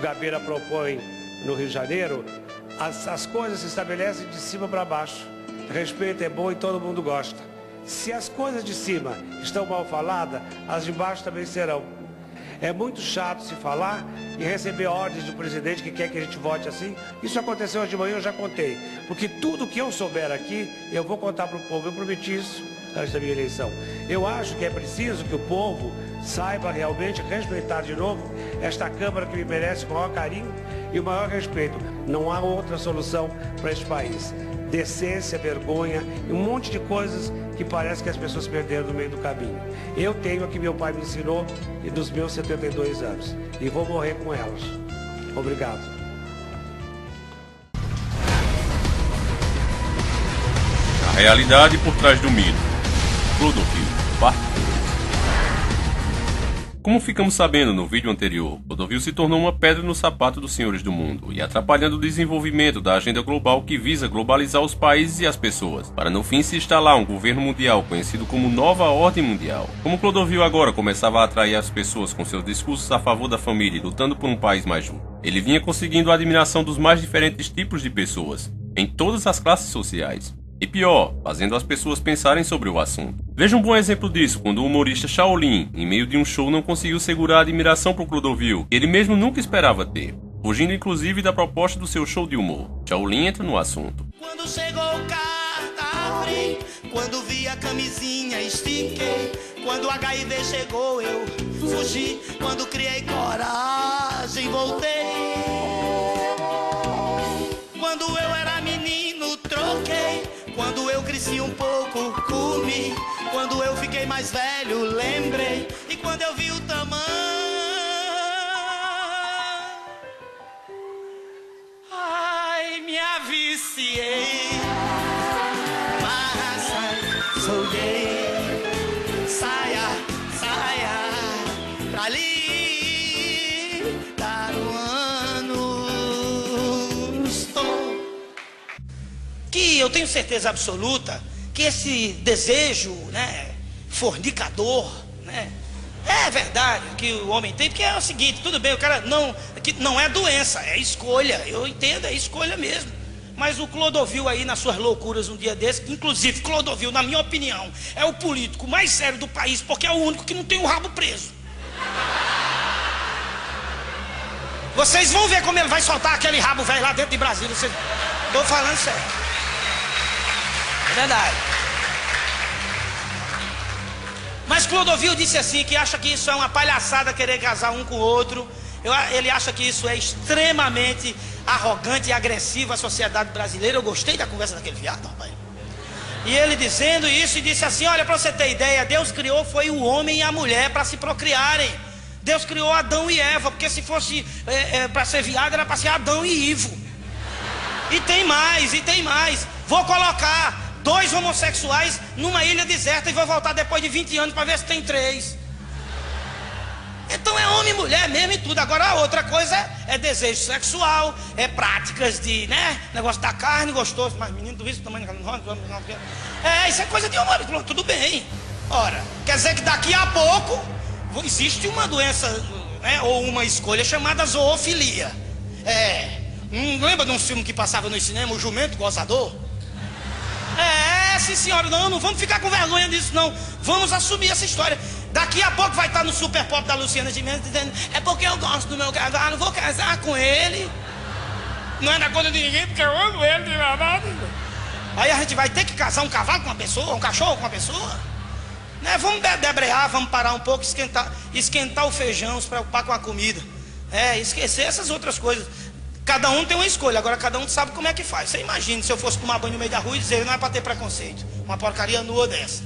L: Gabeira propõe no Rio de Janeiro, as coisas se estabelecem de cima para baixo. Respeito é bom e todo mundo gosta. Se as coisas de cima estão mal faladas, as de baixo também serão. É muito chato se falar e receber ordens do presidente que quer que a gente vote assim. Isso aconteceu hoje de manhã, eu já contei. Porque tudo que eu souber aqui, eu vou contar para o povo. Eu prometi isso antes da minha eleição. Eu acho que é preciso que o povo saiba realmente respeitar de novo esta Câmara que me merece o maior carinho e o maior respeito. Não há outra solução para este país. Decência, vergonha e um monte de coisas que parece que as pessoas perderam no meio do caminho. Eu tenho a que meu pai me ensinou dos meus 72 anos e vou morrer com elas. Obrigado.
A: A realidade por trás do mito. Clodovil, parte 2. Como ficamos sabendo no vídeo anterior, Clodovil se tornou uma pedra no sapato dos senhores do mundo e atrapalhando o desenvolvimento da agenda global que visa globalizar os países e as pessoas, para no fim se instalar um governo mundial conhecido como Nova Ordem Mundial. Como Clodovil agora começava a atrair as pessoas com seus discursos a favor da família e lutando por um país mais justo, ele vinha conseguindo a admiração dos mais diferentes tipos de pessoas, em todas as classes sociais. E pior, fazendo as pessoas pensarem sobre o assunto. Veja um bom exemplo disso quando o humorista Shaolin, em meio de um show, não conseguiu segurar a admiração por Clodovil, que ele mesmo nunca esperava ter, fugindo inclusive da proposta do seu show de humor. Shaolin entra no assunto.
M: Quando chegou o carta, abri. Quando vi a camisinha, estiquei. Quando o HIV chegou, eu fugi. Quando criei coragem, voltei. Quando eu era menino, troquei. Quando eu cresci um pouco, comi. Quando eu fiquei mais velho, lembrei. E quando eu vi o tamanho, ai, me aviciei. Mas sou gay. Saia, saia pra ali. Dar um ano. Estou. Que eu tenho certeza absoluta que esse desejo, né, fornicador, né, é verdade que o homem tem, porque é o seguinte, tudo bem, o cara não é doença, é escolha, eu entendo, é escolha mesmo. Mas o Clodovil aí nas suas loucuras um dia desse, inclusive Clodovil, na minha opinião, é o político mais sério do país, porque é o único que não tem o rabo preso. Vocês vão ver como ele vai soltar aquele rabo velho lá dentro de Brasília, vocês... Tô falando sério. É verdade. Mas Clodovil disse assim, que acha que isso é uma palhaçada querer casar um com o outro. Ele acha que isso é extremamente arrogante e agressivo à sociedade brasileira. Eu gostei da conversa daquele viado, rapaz. E ele dizendo isso, e disse assim, olha, para você ter ideia, Deus criou foi o homem e a mulher para se procriarem. Deus criou Adão e Eva, porque se fosse para ser viado, era para ser Adão e Ivo. E tem mais, e tem mais. Vou colocar 2 homossexuais numa ilha deserta e vou voltar depois de 20 anos para ver se tem 3. Então é homem e mulher mesmo e tudo. Agora a outra coisa é desejo sexual, é práticas de, né, negócio da carne, gostoso. Mas menino, tu viu esse tamanho da carne? Isso é coisa de homem, tudo bem. Ora, quer dizer que daqui a pouco existe uma doença, né, ou uma escolha chamada zoofilia. Lembra de um filme que passava no cinema, O Jumento Gozador? Sim senhora, não vamos ficar com vergonha disso não. Vamos assumir essa história. Daqui a pouco vai estar no Super Pop da Luciana Gimenez dizendo, é porque eu gosto do meu casal, não vou casar com ele. Não é na conta de ninguém, porque eu amo ele de verdade. Aí a gente vai ter que casar um cavalo com uma pessoa, um cachorro com uma pessoa, né? Vamos debrear, vamos parar um pouco, esquentar o feijão, se preocupar com a comida, esquecer essas outras coisas. Cada um tem uma escolha, agora cada um sabe como é que faz. Você imagina se eu fosse tomar banho no meio da rua e dizer, não é para ter preconceito, uma porcaria nua dessa.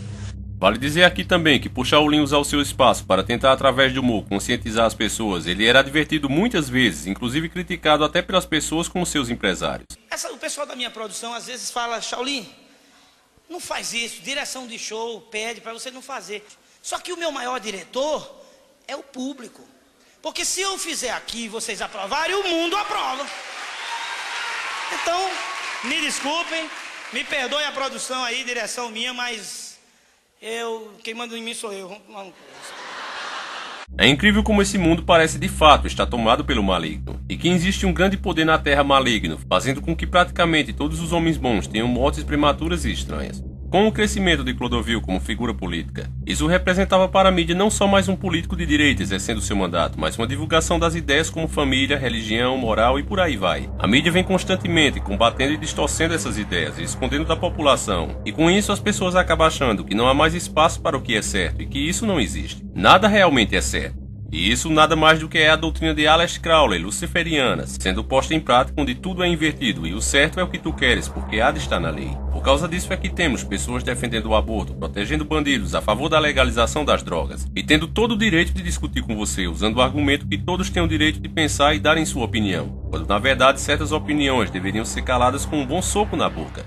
A: Vale dizer aqui também que por Shaolin usar o seu espaço para tentar através do humor conscientizar as pessoas, ele era advertido muitas vezes, inclusive criticado até pelas pessoas como seus empresários.
M: O pessoal da minha produção às vezes fala, Shaolin, não faz isso, direção de show pede para você não fazer. Só que o meu maior diretor é o público. Porque se eu fizer aqui e vocês aprovarem, o mundo aprova. Então, me desculpem, me perdoe a produção aí, direção minha, mas quem manda em mim sou eu.
A: É incrível como esse mundo parece de fato estar tomado pelo maligno, e que existe um grande poder na Terra maligno, fazendo com que praticamente todos os homens bons tenham mortes prematuras e estranhas. Com o crescimento de Clodovil como figura política, isso representava para a mídia não só mais um político de direita exercendo seu mandato, mas uma divulgação das ideias como família, religião, moral e por aí vai. A mídia vem constantemente combatendo e distorcendo essas ideias e escondendo da população, e com isso as pessoas acabam achando que não há mais espaço para o que é certo e que isso não existe. Nada realmente é certo. E isso nada mais do que é a doutrina de Aleister Crowley, luciferiana, sendo posta em prática onde tudo é invertido e o certo é o que tu queres, porque há de estar na lei. Por causa disso é que temos pessoas defendendo o aborto, protegendo bandidos, a favor da legalização das drogas, e tendo todo o direito de discutir com você, usando o argumento que todos têm o direito de pensar e darem sua opinião, quando na verdade certas opiniões deveriam ser caladas com um bom soco na boca.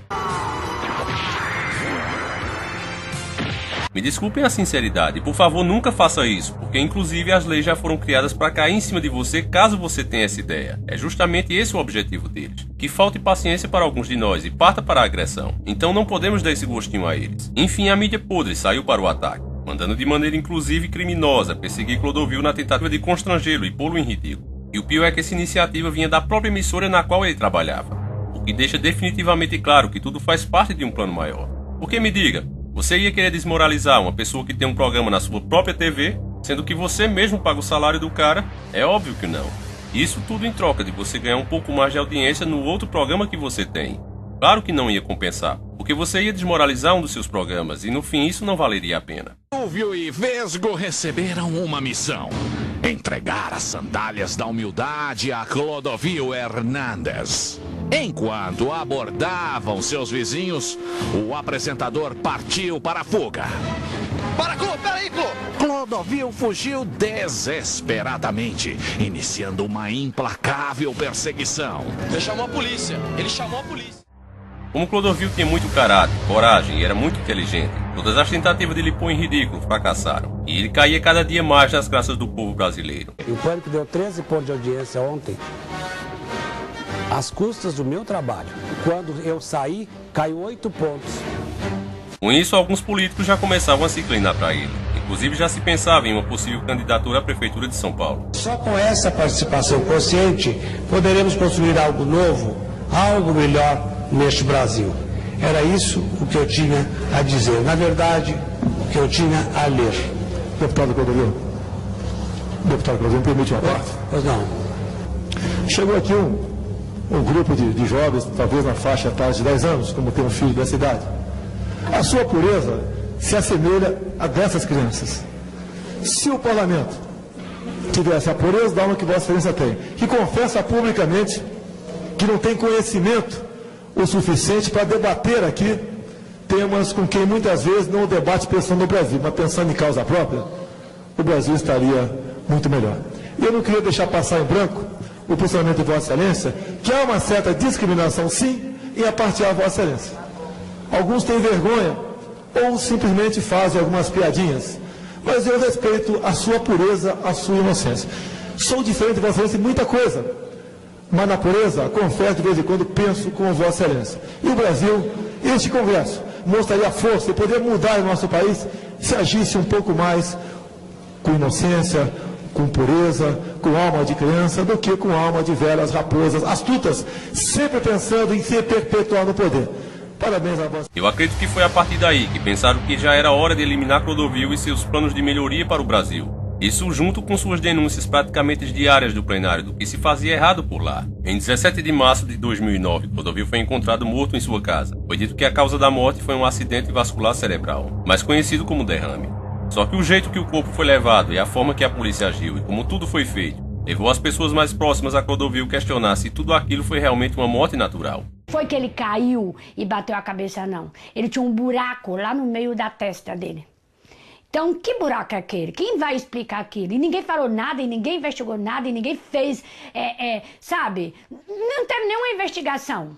A: Me desculpem a sinceridade e por favor nunca faça isso, porque inclusive as leis já foram criadas para cair em cima de você caso você tenha essa ideia. É justamente esse o objetivo deles. Que falte paciência para alguns de nós e parta para a agressão. Então não podemos dar esse gostinho a eles. Enfim, a mídia podre saiu para o ataque, mandando de maneira inclusive criminosa perseguir Clodovil na tentativa de constrangê-lo e pô-lo em ridículo. E o pior é que essa iniciativa vinha da própria emissora na qual ele trabalhava, o que deixa definitivamente claro que tudo faz parte de um plano maior. Porque me diga, você ia querer desmoralizar uma pessoa que tem um programa na sua própria TV, sendo que você mesmo paga o salário do cara? É óbvio que não. Isso tudo em troca de você ganhar um pouco mais de audiência no outro programa que você tem. Claro que não ia compensar, porque você ia desmoralizar um dos seus programas e no fim isso não valeria a pena.
N: Silvio e Vesgo receberam uma missão: entregar as sandálias da humildade a Clodovil Hernandes. Enquanto abordavam seus vizinhos, o apresentador partiu para a fuga.
O: Para, Clô! Peraí, Clô!
N: Clodovil fugiu desesperadamente, iniciando uma implacável perseguição.
O: Ele chamou a polícia.
A: Como Clodovil tinha muito caráter, coragem e era muito inteligente, todas as tentativas de lhe pôr em ridículo fracassaram, e ele caía cada dia mais nas graças do povo brasileiro.
C: E o Pânico deu 13 pontos de audiência ontem, às custas do meu trabalho. Quando eu saí, caiu 8 pontos.
A: Com isso, alguns políticos já começavam a se inclinar para ele. Inclusive, já se pensava em uma possível candidatura à Prefeitura de São Paulo.
B: Só com essa participação consciente, poderemos construir algo novo, algo melhor neste Brasil. Era isso o que eu tinha a dizer. Na verdade, o que eu tinha a ler.
P: Deputado Clodovil, me permite uma parte?
B: Pois não.
P: Chegou aqui um grupo de jovens, talvez na faixa etária de 10 anos, como tem um filho dessa idade. A sua pureza se assemelha a dessas crianças. Se o parlamento tivesse a pureza da alma que Vossa Excelência tem, que confessa publicamente que não tem conhecimento o suficiente para debater aqui temas com quem muitas vezes não debate pensando no Brasil, mas pensando em causa própria, o Brasil estaria muito melhor. E eu não queria deixar passar em branco o posicionamento de Vossa Excelência, que há uma certa discriminação, sim, em apartear Vossa Excelência. Alguns têm vergonha ou simplesmente fazem algumas piadinhas, mas eu respeito a sua pureza, a sua inocência. Sou diferente de Vossa Excelência em muita coisa, mas na pureza, confesso, de vez em quando penso com Vossa Excelência. E o Brasil, este Congresso, mostraria força e poder mudar o nosso país se agisse um pouco mais com inocência, com pureza, com alma de criança, do que com alma de velhas raposas astutas, sempre pensando em se perpetuar no poder. Parabéns a você.
A: Eu acredito que foi a partir daí que pensaram que já era hora de eliminar Clodovil e seus planos de melhoria para o Brasil. Isso junto com suas denúncias praticamente diárias do plenário do que se fazia errado por lá. Em 17 de março de 2009, Clodovil foi encontrado morto em sua casa. Foi dito que a causa da morte foi um acidente vascular cerebral, mais conhecido como derrame. Só que o jeito que o corpo foi levado e a forma que a polícia agiu e como tudo foi feito, levou as pessoas mais próximas a Clodovil questionar se tudo aquilo foi realmente uma morte natural.
Q: Foi que ele caiu e bateu a cabeça, não. Ele tinha um buraco lá no meio da testa dele. Então, que buraco é aquele? Quem vai explicar aquilo? E ninguém falou nada, e ninguém investigou nada, e ninguém fez, sabe? Não teve nenhuma investigação.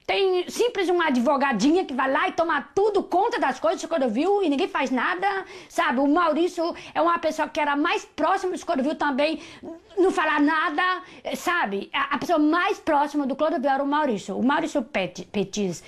Q: Tem simples uma advogadinha que vai lá e toma tudo conta das coisas do Clodovil e ninguém faz nada, sabe? O Maurício é uma pessoa que era mais próxima do Clodovil também, não fala nada, sabe? A pessoa mais próxima do Clodovil era o Maurício Petis,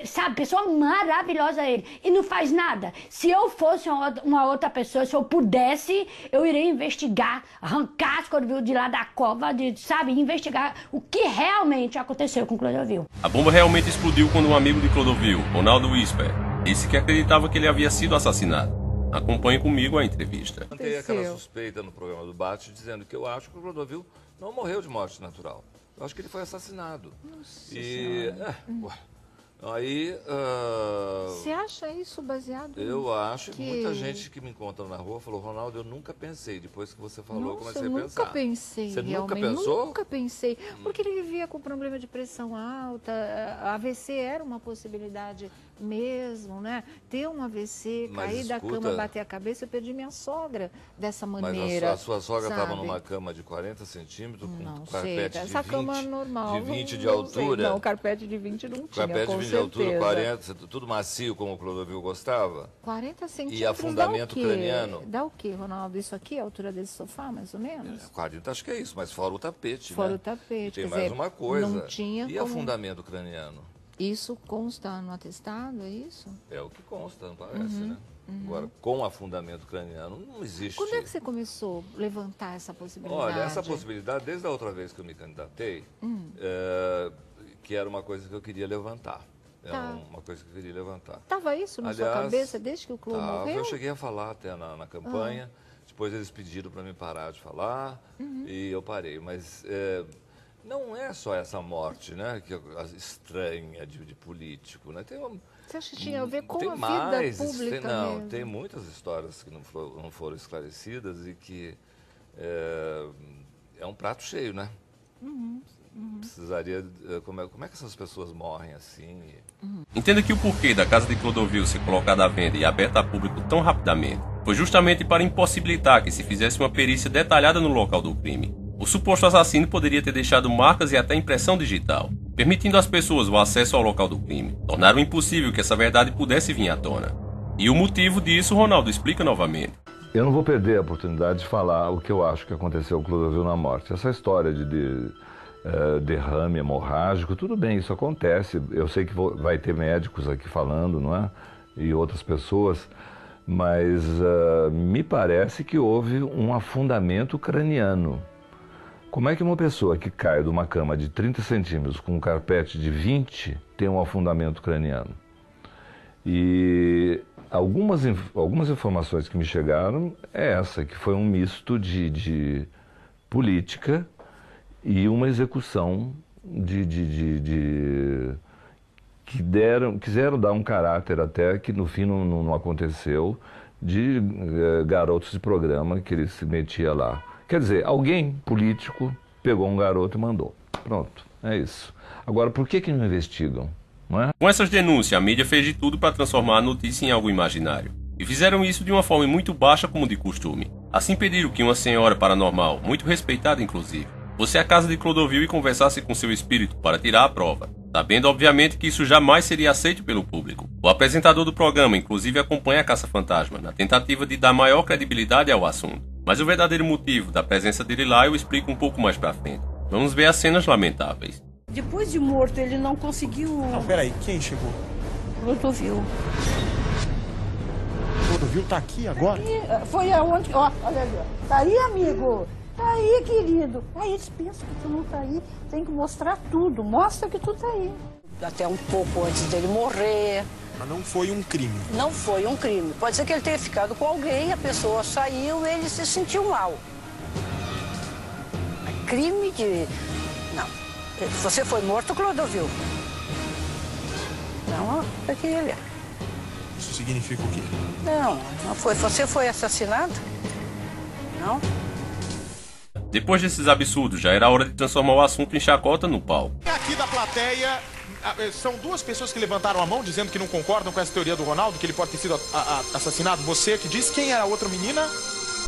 Q: sabe? Pessoa maravilhosa ele, e não faz nada. Se eu fosse uma outra pessoa, se eu pudesse, eu iria investigar, arrancar o Clodovil de lá da cova, sabe? Investigar o que realmente aconteceu com o Clodovil.
A: A bomba realmente explodiu quando um amigo de Clodovil, Ronaldo Whisper, disse que acreditava que ele havia sido assassinado. Acompanhe comigo a entrevista.
R: Tem aquela suspeita no programa do Bate dizendo que eu acho que o Clodovil não morreu de morte natural. Eu acho que ele foi assassinado.
S: Nossa
R: Aí...
S: Você acha isso baseado?
R: Eu acho que muita gente que me encontra na rua falou, Ronaldo, eu nunca pensei. Depois que você falou, eu comecei a pensar.
S: Eu nunca pensei,
R: Você
S: realmente.
R: nunca pensou?
S: Nunca pensei. Porque ele vivia com problema de pressão alta, a AVC era uma possibilidade mesmo, né? Ter um AVC, cair da cama, bater a cabeça, eu perdi minha sogra dessa maneira.
R: Mas a sua sogra estava numa cama de 40 centímetros, com um carpete de 20,
S: cama normal,
R: de 20 de altura.
S: Não, carpete de 20 não tinha,
R: carpete de 20 de altura, 40, tudo macio, como o Clodovil gostava.
S: 40 centímetros.
R: E afundamento craniano.
S: Dá o quê, Ronaldo? Isso aqui, a altura desse sofá, mais ou menos?
R: 40, acho que é isso, mas fora o tapete,
S: fora
R: né?
S: o tapete.
R: E tem mais uma coisa.
S: Não tinha
R: e afundamento craniano?
S: Isso consta no atestado, é isso?
R: É o que consta, não parece, né? Agora, com afundamento craniano, não existe.
S: Quando é que você começou a levantar essa possibilidade?
R: Olha, essa possibilidade, desde a outra vez que eu me candidatei, que era uma coisa que eu queria levantar. Uma coisa que eu queria levantar.
S: Estava isso na sua cabeça desde que o Clô morreu?
R: Eu cheguei a falar até na campanha, depois eles pediram para mim parar de falar e eu parei. Mas não é só essa morte, né, que estranha de político, né?
S: Você acha que tinha a ver com a vida pública mesmo?
R: Tem muitas histórias que não foram esclarecidas e que é um prato cheio, né? Precisaria... Como é que essas pessoas morrem assim?
A: Entenda que o porquê da casa de Clodovil ser colocada à venda e aberta a público tão rapidamente foi justamente para impossibilitar que se fizesse uma perícia detalhada no local do crime. O suposto assassino poderia ter deixado marcas e até impressão digital, permitindo às pessoas o acesso ao local do crime. Tornaram impossível que essa verdade pudesse vir à tona. E o motivo disso, Ronaldo explica novamente.
T: Eu não vou perder a oportunidade de falar o que eu acho que aconteceu com o Clodovil na morte. Essa história de derrame hemorrágico, tudo bem, isso acontece. Eu sei que vai ter médicos aqui falando, não é? E outras pessoas, mas me parece que houve um afundamento craniano. Como é que uma pessoa que cai de uma cama de 30 centímetros com um carpete de 20 tem um afundamento craniano? E algumas informações que me chegaram é essa, que foi um misto de política e uma execução que quiseram dar um caráter até que no fim não aconteceu, de garotos de programa que ele se metia lá. Quer dizer, alguém político pegou um garoto e mandou. Pronto, é isso. Agora, por que não investigam? Não é?
A: Com essas denúncias, a mídia fez de tudo para transformar a notícia em algo imaginário. E fizeram isso de uma forma muito baixa como de costume. Assim pediram que uma senhora paranormal, muito respeitada inclusive, fosse à casa de Clodovil e conversasse com seu espírito para tirar a prova, sabendo obviamente que isso jamais seria aceito pelo público. O apresentador do programa inclusive acompanha a caça-fantasma, na tentativa de dar maior credibilidade ao assunto. Mas o verdadeiro motivo da presença dele lá eu explico um pouco mais pra frente. Vamos ver as cenas lamentáveis.
U: Depois de morto, ele não conseguiu...
V: Não, peraí, quem chegou?
U: Clodovil.
V: Clodovil tá aqui agora?
U: Tá aqui, foi aonde... Ó, olha ali, ó. Tá aí, amigo. Tá aí, querido. Aí eles pensam que tu não tá aí. Tem que mostrar tudo. Mostra que tu tá aí. Até um pouco antes dele morrer.
V: Mas não foi um crime.
U: Não foi um crime. Pode ser que ele tenha ficado com alguém, a pessoa saiu e ele se sentiu mal. Crime de... Não. Você foi morto, Clodovil? Não, porque ele...
V: Isso significa o quê?
U: Não foi. Você foi assassinado? Não.
A: Depois desses absurdos, já era hora de transformar o assunto em chacota no palco.
V: Aqui da plateia, são duas pessoas que levantaram a mão dizendo que não concordam com essa teoria do Ronaldo, que ele pode ter sido assassinado. Você que disse, quem era a outra menina?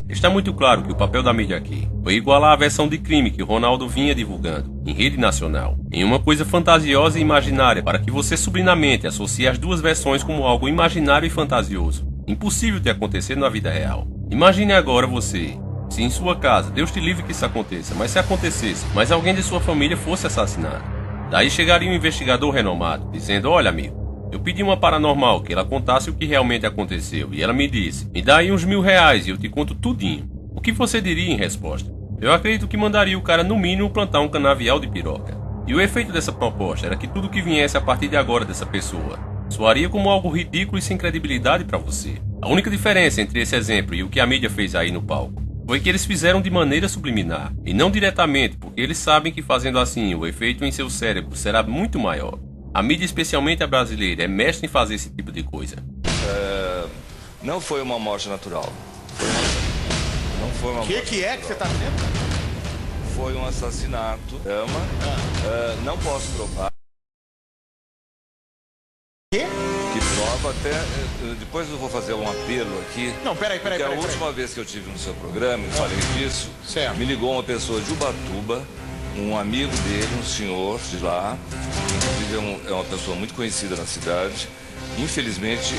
A: Está muito claro que o papel da mídia aqui foi igualar a versão de crime que o Ronaldo vinha divulgando em rede nacional em uma coisa fantasiosa e imaginária para que você sublinamente associe as duas versões como algo imaginário e fantasioso, impossível de acontecer na vida real. Imagine agora você, se em sua casa, Deus te livre que isso aconteça, mas se acontecesse, mas alguém de sua família fosse assassinado. Daí chegaria um investigador renomado, dizendo, olha amigo, eu pedi uma paranormal que ela contasse o que realmente aconteceu e ela me disse, me dá aí uns R$1000 e eu te conto tudinho. O que você diria em resposta? Eu acredito que mandaria o cara no mínimo plantar um canavial de piroca. E o efeito dessa proposta era que tudo que viesse a partir de agora dessa pessoa soaria como algo ridículo e sem credibilidade para você. A única diferença entre esse exemplo e o que a mídia fez aí no palco foi que eles fizeram de maneira subliminar e não diretamente, porque eles sabem que fazendo assim o efeito em seu cérebro será muito maior. A mídia, especialmente a brasileira, é mestre em fazer esse tipo de coisa.
R: Não foi uma morte natural. Não foi uma morte
V: que é que você está dizendo?
R: Foi um assassinato. Não posso provar.
V: Quê?
R: Que prova até... Depois eu vou fazer um apelo aqui.
V: Não, peraí.
R: Porque a última vez que eu estive no seu programa e falei disso, me ligou uma pessoa de Ubatuba, um amigo dele, um senhor de lá, inclusive é uma pessoa muito conhecida na cidade. Infelizmente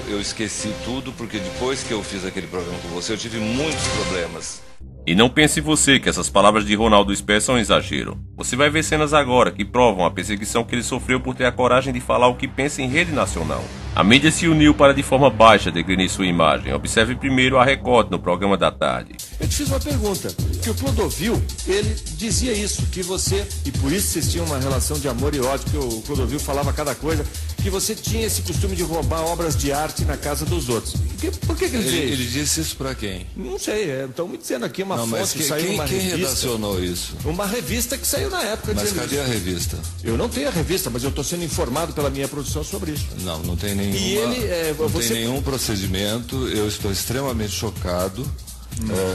R: eu esqueci tudo, porque depois que eu fiz aquele programa com você, eu tive muitos problemas.
A: E não pense você que essas palavras de Ronaldo Esper são exagero. Você vai ver cenas agora que provam a perseguição que ele sofreu por ter a coragem de falar o que pensa em rede nacional. A mídia se uniu para de forma baixa degrenir sua imagem. Observe primeiro a Record no programa da tarde.
P: Eu te fiz uma pergunta, que o Clodovil, ele dizia isso, que você, e por isso vocês tinham uma relação de amor e ódio, que o Clodovil falava cada coisa, que você tinha esse costume de roubar obras de arte na casa dos outros. Por que ele dizia isso?
R: Ele disse isso pra quem?
P: Não sei, estão me dizendo aqui uma fonte, saiu uma
R: quem
P: revista.
R: redacionou isso?
P: Uma revista que saiu na época.
R: Mas cadê a revista?
P: Eu não tenho a revista, mas eu estou sendo informado pela minha produção sobre isso.
R: Não tem nenhuma,
P: e ele,
R: tem nenhum procedimento, eu estou extremamente chocado.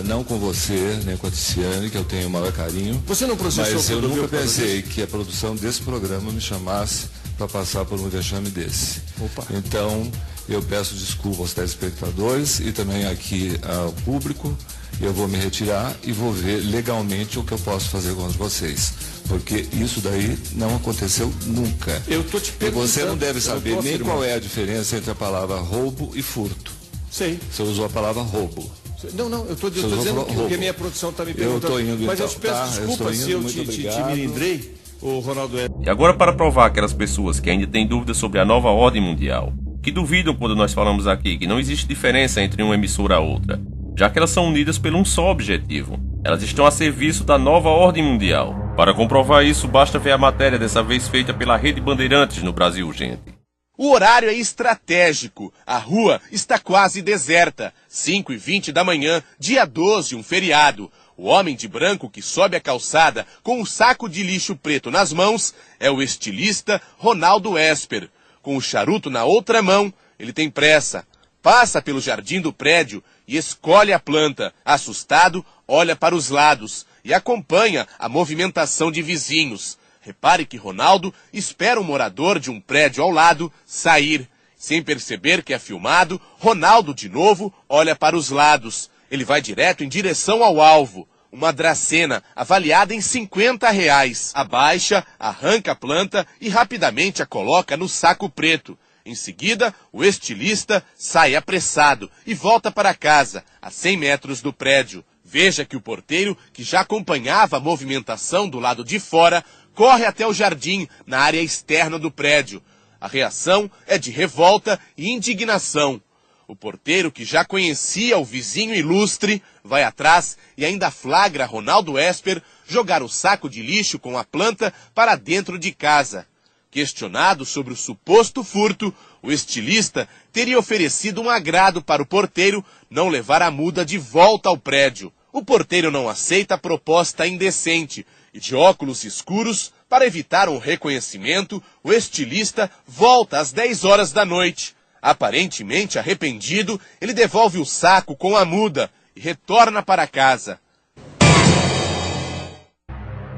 R: Não com você, nem com a Ticiane, que eu tenho o maior carinho.
P: Você não processou?
R: Mas eu nunca pensei que a produção desse programa me chamasse para passar por um vexame desse.
P: Opa.
R: Então, eu peço desculpa aos telespectadores e também aqui ao público. Eu vou me retirar e vou ver legalmente o que eu posso fazer com vocês. Porque isso daí não aconteceu nunca.
P: Eu tô te perguntando.
R: E você não deve saber nem qual é a diferença entre a palavra roubo e furto.
P: Sei.
R: Você usou a palavra roubo.
P: Não, eu estou dizendo que a minha produção está me perguntando.
R: Eu estou indo,
P: mas
R: então,
P: eu te peço desculpa se eu te melindrei, o Ronaldo.
A: E agora, para provar aquelas pessoas que ainda têm dúvidas sobre a nova ordem mundial, que duvidam quando nós falamos aqui que não existe diferença entre uma emissora a outra, já que elas são unidas por um só objetivo. Elas estão a serviço da nova ordem mundial. Para comprovar isso, basta ver a matéria dessa vez feita pela Rede Bandeirantes no Brasil, gente.
D: O horário é estratégico. A rua está quase deserta. 5h20 da manhã, dia 12, um feriado. O homem de branco que sobe a calçada com um saco de lixo preto nas mãos é o estilista Ronaldo Esper. Com o charuto na outra mão, ele tem pressa. Passa pelo jardim do prédio e escolhe a planta. Assustado, olha para os lados e acompanha a movimentação de vizinhos. Repare que Ronaldo espera um morador de um prédio ao lado sair. Sem perceber que é filmado, Ronaldo, de novo, olha para os lados. Ele vai direto em direção ao alvo. Uma dracena avaliada em R$50. Abaixa, arranca a planta e rapidamente a coloca no saco preto. Em seguida, o estilista sai apressado e volta para casa, a 100 metros do prédio. Veja que o porteiro, que já acompanhava a movimentação do lado de fora, corre até o jardim, na área externa do prédio. A reação é de revolta e indignação. O porteiro, que já conhecia o vizinho ilustre, vai atrás e ainda flagra Ronaldo Esper jogar o saco de lixo com a planta para dentro de casa. Questionado sobre o suposto furto, o estilista teria oferecido um agrado para o porteiro não levar a muda de volta ao prédio. O porteiro não aceita a proposta indecente e, de óculos escuros, para evitar um reconhecimento, o estilista volta às 10 horas da noite. Aparentemente arrependido, ele devolve o saco com a muda e retorna para casa.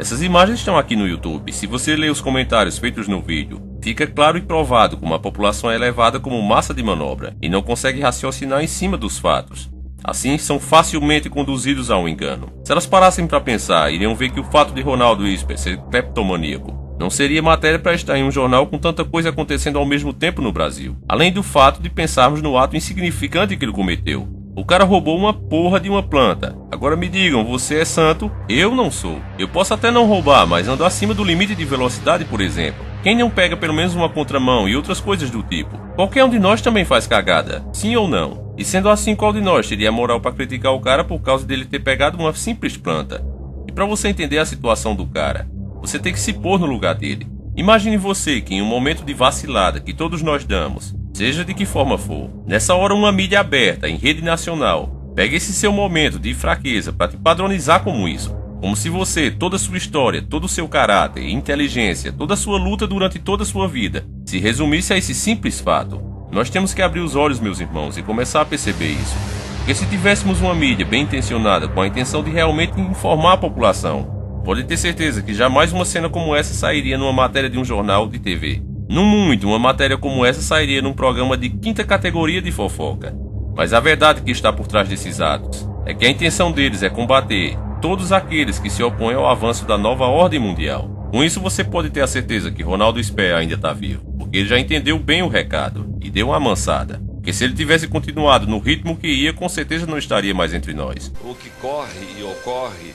A: Essas imagens estão aqui no YouTube. Se você ler os comentários feitos no vídeo, fica claro e provado como a população é levada como massa de manobra e não consegue raciocinar em cima dos fatos. Assim, são facilmente conduzidos a um engano. Se elas parassem para pensar, iriam ver que o fato de Ronaldo Isper ser cleptomaníaco não seria matéria para estar em um jornal com tanta coisa acontecendo ao mesmo tempo no Brasil. Além do fato de pensarmos no ato insignificante que ele cometeu. O cara roubou uma porra de uma planta. Agora me digam, você é santo? Eu não sou. Eu posso até não roubar, mas ando acima do limite de velocidade, por exemplo. Quem não pega pelo menos uma contramão e outras coisas do tipo? Qualquer um de nós também faz cagada, sim ou não? E sendo assim, qual de nós teria moral para criticar o cara por causa dele ter pegado uma simples planta? E para você entender a situação do cara, você tem que se pôr no lugar dele. Imagine você que em um momento de vacilada que todos nós damos, seja de que forma for, nessa hora uma mídia aberta em rede nacional pega esse seu momento de fraqueza para te padronizar como isso. Como se você, toda a sua história, todo o seu caráter e inteligência, toda a sua luta durante toda a sua vida, se resumisse a esse simples fato. Nós temos que abrir os olhos, meus irmãos, e começar a perceber isso. Porque se tivéssemos uma mídia bem intencionada com a intenção de realmente informar a população, pode ter certeza que jamais uma cena como essa sairia numa matéria de um jornal de TV. No muito, uma matéria como essa sairia num programa de 5ª categoria de fofoca. Mas a verdade que está por trás desses atos é que a intenção deles é combater todos aqueles que se opõem ao avanço da nova ordem mundial. Com isso você pode ter a certeza que Ronaldo Isper ainda está vivo, porque ele já entendeu bem o recado e deu uma amansada. Porque se ele tivesse continuado no ritmo que ia, com certeza não estaria mais entre nós.
R: O que corre e ocorre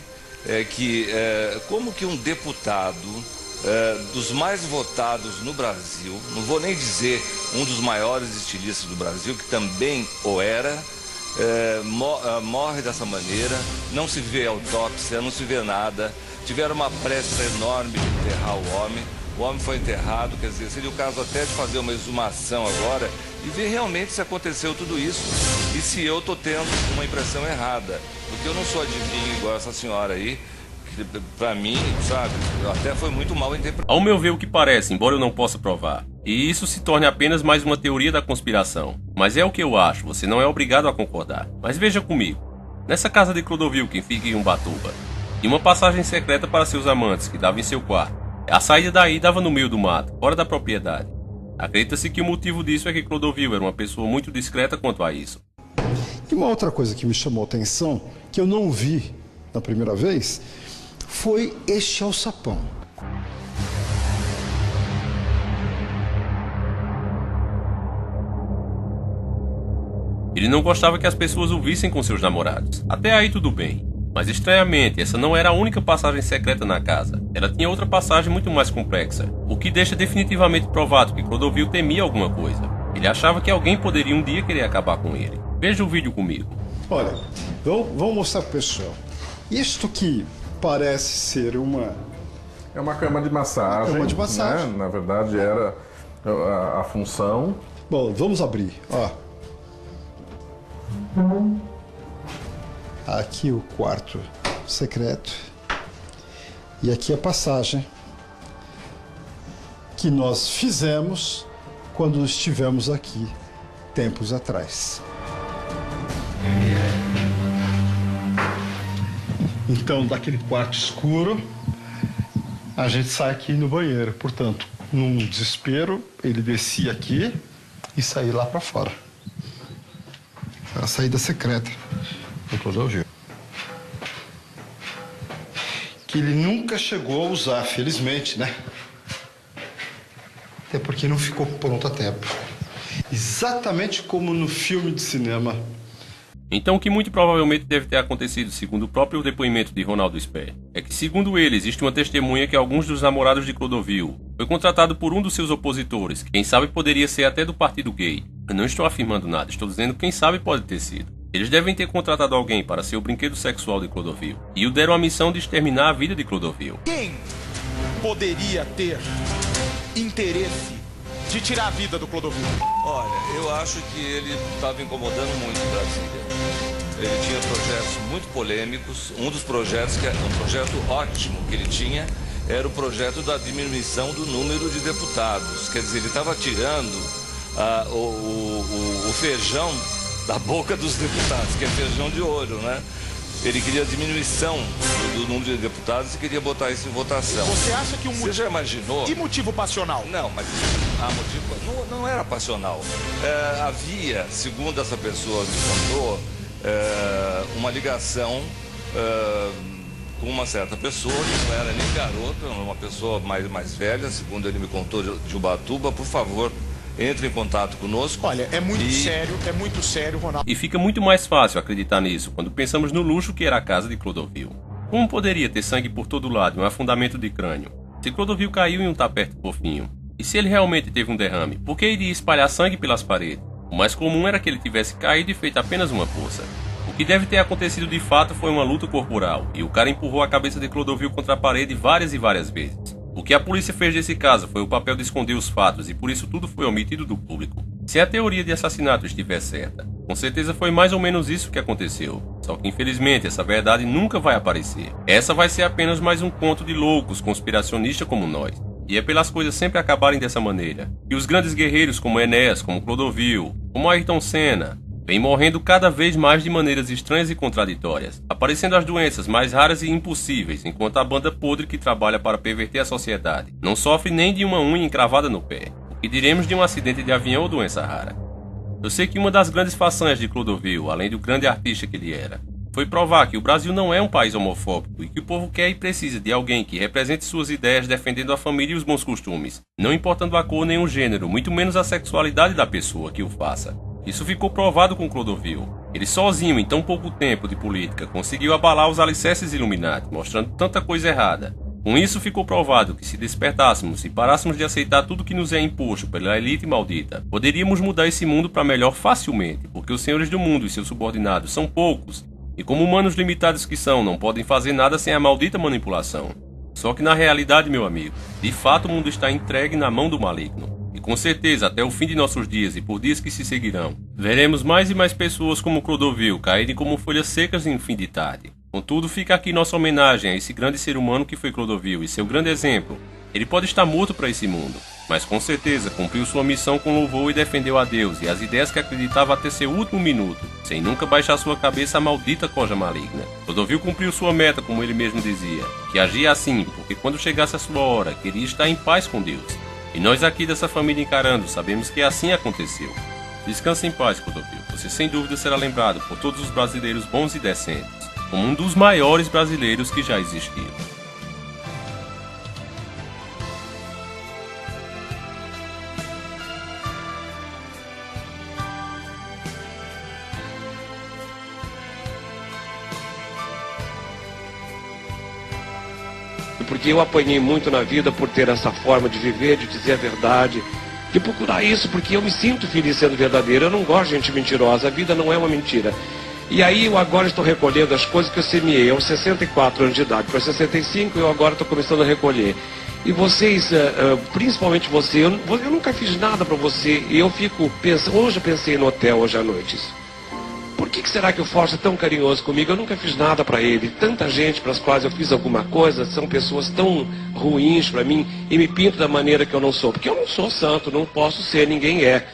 R: é que como que um deputado dos mais votados no Brasil, não vou nem dizer um dos maiores estilistas do Brasil, que também o era, morre dessa maneira, não se vê autópsia, não se vê nada, tiveram uma pressa enorme de enterrar o homem foi enterrado, quer dizer, seria o caso até de fazer uma exumação agora e ver realmente se aconteceu tudo isso e se eu estou tendo uma impressão errada, porque eu não sou adivinho igual essa senhora aí, que pra mim, sabe, até foi muito mal interpretado.
A: Ao meu ver, o que parece, embora eu não possa provar, e isso se torne apenas mais uma teoria da conspiração. Mas é o que eu acho, você não é obrigado a concordar. Mas veja comigo, nessa casa de Clodovil, que fica em Ubatuba, tinha uma passagem secreta para seus amantes, que dava em seu quarto. A saída daí dava no meio do mato, fora da propriedade. Acredita-se que o motivo disso é que Clodovil era uma pessoa muito discreta quanto a isso.
E: E uma outra coisa que me chamou a atenção, que eu não vi na primeira vez, foi este alçapão.
A: Ele não gostava que as pessoas o vissem com seus namorados. Até aí tudo bem. Mas estranhamente, essa não era a única passagem secreta na casa. Ela tinha outra passagem muito mais complexa, o que deixa definitivamente provado que Clodovil temia alguma coisa. Ele achava que alguém poderia um dia querer acabar com ele. Veja o vídeo comigo.
E: Olha, vamos mostrar pro pessoal. Isto que parece ser uma...
H: É uma cama de massagem.
E: Cama de massagem.
H: Né? Na verdade era a função.
E: Bom, vamos abrir, ó. Aqui o quarto secreto e aqui a passagem que nós fizemos quando estivemos aqui tempos atrás. Então, daquele quarto escuro, a gente sai aqui no banheiro. Portanto, num desespero, ele descia aqui e saía lá para fora. Era a saída secreta do Clodovil. Que ele nunca chegou a usar, felizmente, né? Até porque não ficou pronto a tempo. Exatamente como no filme de cinema.
A: Então o que muito provavelmente deve ter acontecido, segundo o próprio depoimento de Ronaldo Isper, é que segundo ele existe uma testemunha que alguns dos namorados de Clodovil foi contratado por um dos seus opositores, que quem sabe poderia ser até do partido gay. Eu não estou afirmando nada, estou dizendo que quem sabe pode ter sido. Eles devem ter contratado alguém para ser o brinquedo sexual de Clodovil e o deram a missão de exterminar a vida de Clodovil.
V: Quem poderia ter interesse de tirar a vida do Clodovil?
R: Olha, eu acho que ele estava incomodando muito Brasília. Ele tinha projetos muito polêmicos. Um dos projetos, que é um projeto ótimo que ele tinha, era o projeto da diminuição do número de deputados. Quer dizer, ele estava tirando o feijão da boca dos deputados, que é feijão de ouro, né? Ele queria a diminuição do número de deputados e queria botar isso em votação.
V: Você acha que
R: Você já imaginou?
V: E motivo passional?
R: Não, mas não era passional. Havia, segundo essa pessoa me contou, uma ligação com uma certa pessoa, que não era nem garota, uma pessoa mais velha, segundo ele me contou, de Ubatuba. Por favor, entre em contato conosco.
V: Olha, é muito sério, Ronaldo.
A: E fica muito mais fácil acreditar nisso quando pensamos no luxo que era a casa de Clodovil. Como poderia ter sangue por todo lado e um afundamento de crânio? Se Clodovil caiu em um tapete fofinho, e se ele realmente teve um derrame, por que iria espalhar sangue pelas paredes? O mais comum era que ele tivesse caído e feito apenas uma poça. O que deve ter acontecido de fato foi uma luta corporal, e o cara empurrou a cabeça de Clodovil contra a parede várias e várias vezes. O que a polícia fez nesse caso foi o papel de esconder os fatos, e por isso tudo foi omitido do público. Se a teoria de assassinato estiver certa, com certeza foi mais ou menos isso que aconteceu. Só que infelizmente essa verdade nunca vai aparecer. Essa vai ser apenas mais um conto de loucos conspiracionistas como nós. E é pelas coisas sempre acabarem dessa maneira que os grandes guerreiros como Enéas, como Clodovil, como Ayrton Senna, vêm morrendo cada vez mais de maneiras estranhas e contraditórias, aparecendo as doenças mais raras e impossíveis, enquanto a banda podre que trabalha para perverter a sociedade não sofre nem de uma unha encravada no pé. O que diremos de um acidente de avião ou doença rara? Eu sei que uma das grandes façanhas de Clodovil, além do grande artista que ele era, foi provar que o Brasil não é um país homofóbico e que o povo quer e precisa de alguém que represente suas ideias defendendo a família e os bons costumes, não importando a cor nem o gênero, muito menos a sexualidade da pessoa que o faça. Isso ficou provado com Clodovil. Ele sozinho, em tão pouco tempo de política, conseguiu abalar os alicerces Illuminati, mostrando tanta coisa errada. Com isso ficou provado que se despertássemos e parássemos de aceitar tudo que nos é imposto pela elite maldita, poderíamos mudar esse mundo para melhor facilmente, porque os senhores do mundo e seus subordinados são poucos, e como humanos limitados que são, não podem fazer nada sem a maldita manipulação. Só que na realidade, meu amigo, de fato o mundo está entregue na mão do maligno. E com certeza, até o fim de nossos dias e por dias que se seguirão, veremos mais e mais pessoas como Clodovil caírem como folhas secas em fim de tarde. Contudo, fica aqui nossa homenagem a esse grande ser humano que foi Clodovil e seu grande exemplo. Ele pode estar morto para esse mundo, mas com certeza cumpriu sua missão com louvor e defendeu a Deus e as ideias que acreditava até seu último minuto, sem nunca baixar sua cabeça à maldita coja maligna. Clodovil cumpriu sua meta, como ele mesmo dizia, que agia assim, porque quando chegasse a sua hora, queria estar em paz com Deus. E nós aqui dessa família encarando, sabemos que assim aconteceu. Descanse em paz, Clodovil. Você sem dúvida será lembrado por todos os brasileiros bons e decentes, como um dos maiores brasileiros que já existiram.
B: Porque eu apanhei muito na vida por ter essa forma de viver, de dizer a verdade, de procurar isso, porque eu me sinto feliz sendo verdadeiro. Eu não gosto de gente mentirosa, a vida não é uma mentira. E aí eu agora estou recolhendo as coisas que eu semeei aos 64 anos de idade. Para 65 eu agora estou começando a recolher. E vocês, principalmente você, eu nunca fiz nada para você. E eu fico pensando, hoje eu pensei no hotel, hoje à noite. Por que será que o Forte é tão carinhoso comigo? Eu nunca fiz nada para ele. Tanta gente para as quais eu fiz alguma coisa são pessoas tão ruins para mim e me pinto da maneira que eu não sou. Porque eu não sou santo, não posso ser, ninguém é.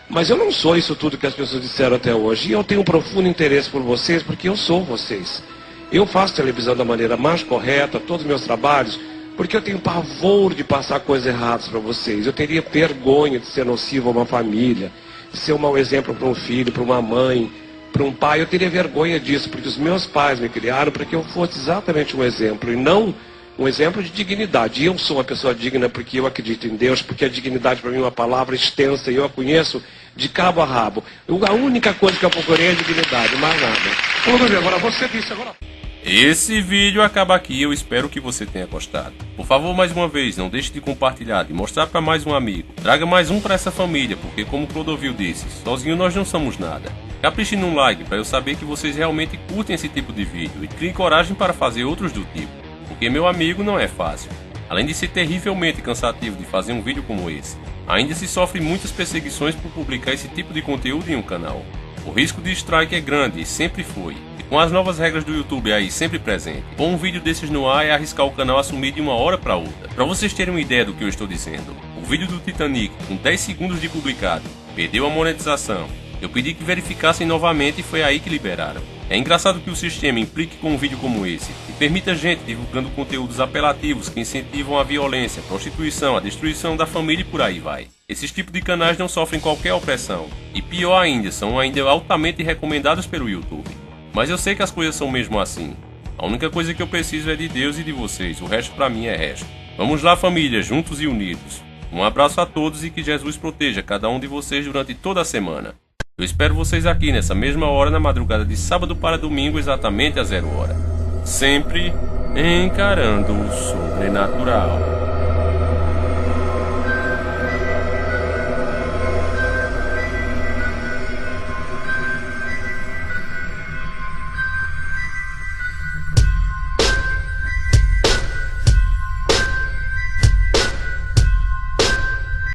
B: Mas eu não sou isso tudo que as pessoas disseram até hoje. E eu tenho um profundo interesse por vocês porque eu sou vocês. Eu faço televisão da maneira mais correta, todos os meus trabalhos, porque eu tenho pavor de passar coisas erradas para vocês. Eu teria vergonha de ser nocivo a uma família, de ser um mau exemplo para um filho, para uma mãe, para um pai. Eu teria vergonha disso, porque os meus pais me criaram para que eu fosse exatamente um exemplo, e não um exemplo de dignidade. E eu sou uma pessoa digna porque eu acredito em Deus, porque a dignidade para mim é uma palavra extensa e eu a conheço de cabo a rabo. A única coisa que eu procurei é a dignidade, mais nada. Agora você disse agora.
A: Esse vídeo acaba aqui, eu espero que você tenha gostado. Por favor, mais uma vez, não deixe de compartilhar e mostrar para mais um amigo. Traga mais um para essa família, porque como Clodovil disse, sozinho nós não somos nada. Capriche num like para eu saber que vocês realmente curtem esse tipo de vídeo e criem coragem para fazer outros do tipo, porque meu amigo não é fácil. Além de ser terrivelmente cansativo de fazer um vídeo como esse, ainda se sofre muitas perseguições por publicar esse tipo de conteúdo em um canal. O risco de strike é grande e sempre foi. Com as novas regras do YouTube aí sempre presente, pôr um vídeo desses no ar é arriscar o canal a sumir de uma hora para outra. Para vocês terem uma ideia do que eu estou dizendo, o vídeo do Titanic, com 10 segundos de publicado, perdeu a monetização. Eu pedi que verificassem novamente e foi aí que liberaram. É engraçado que o sistema implique com um vídeo como esse e permita gente divulgando conteúdos apelativos que incentivam a violência, a prostituição, a destruição da família e por aí vai. Esses tipos de canais não sofrem qualquer opressão e pior ainda, são ainda altamente recomendados pelo YouTube. Mas eu sei que as coisas são mesmo assim. A única coisa que eu preciso é de Deus e de vocês, o resto pra mim é resto. Vamos lá, família, juntos e unidos. Um abraço a todos e que Jesus proteja cada um de vocês durante toda a semana. Eu espero vocês aqui nessa mesma hora na madrugada de sábado para domingo, exatamente às 0 hora. Sempre encarando o sobrenatural.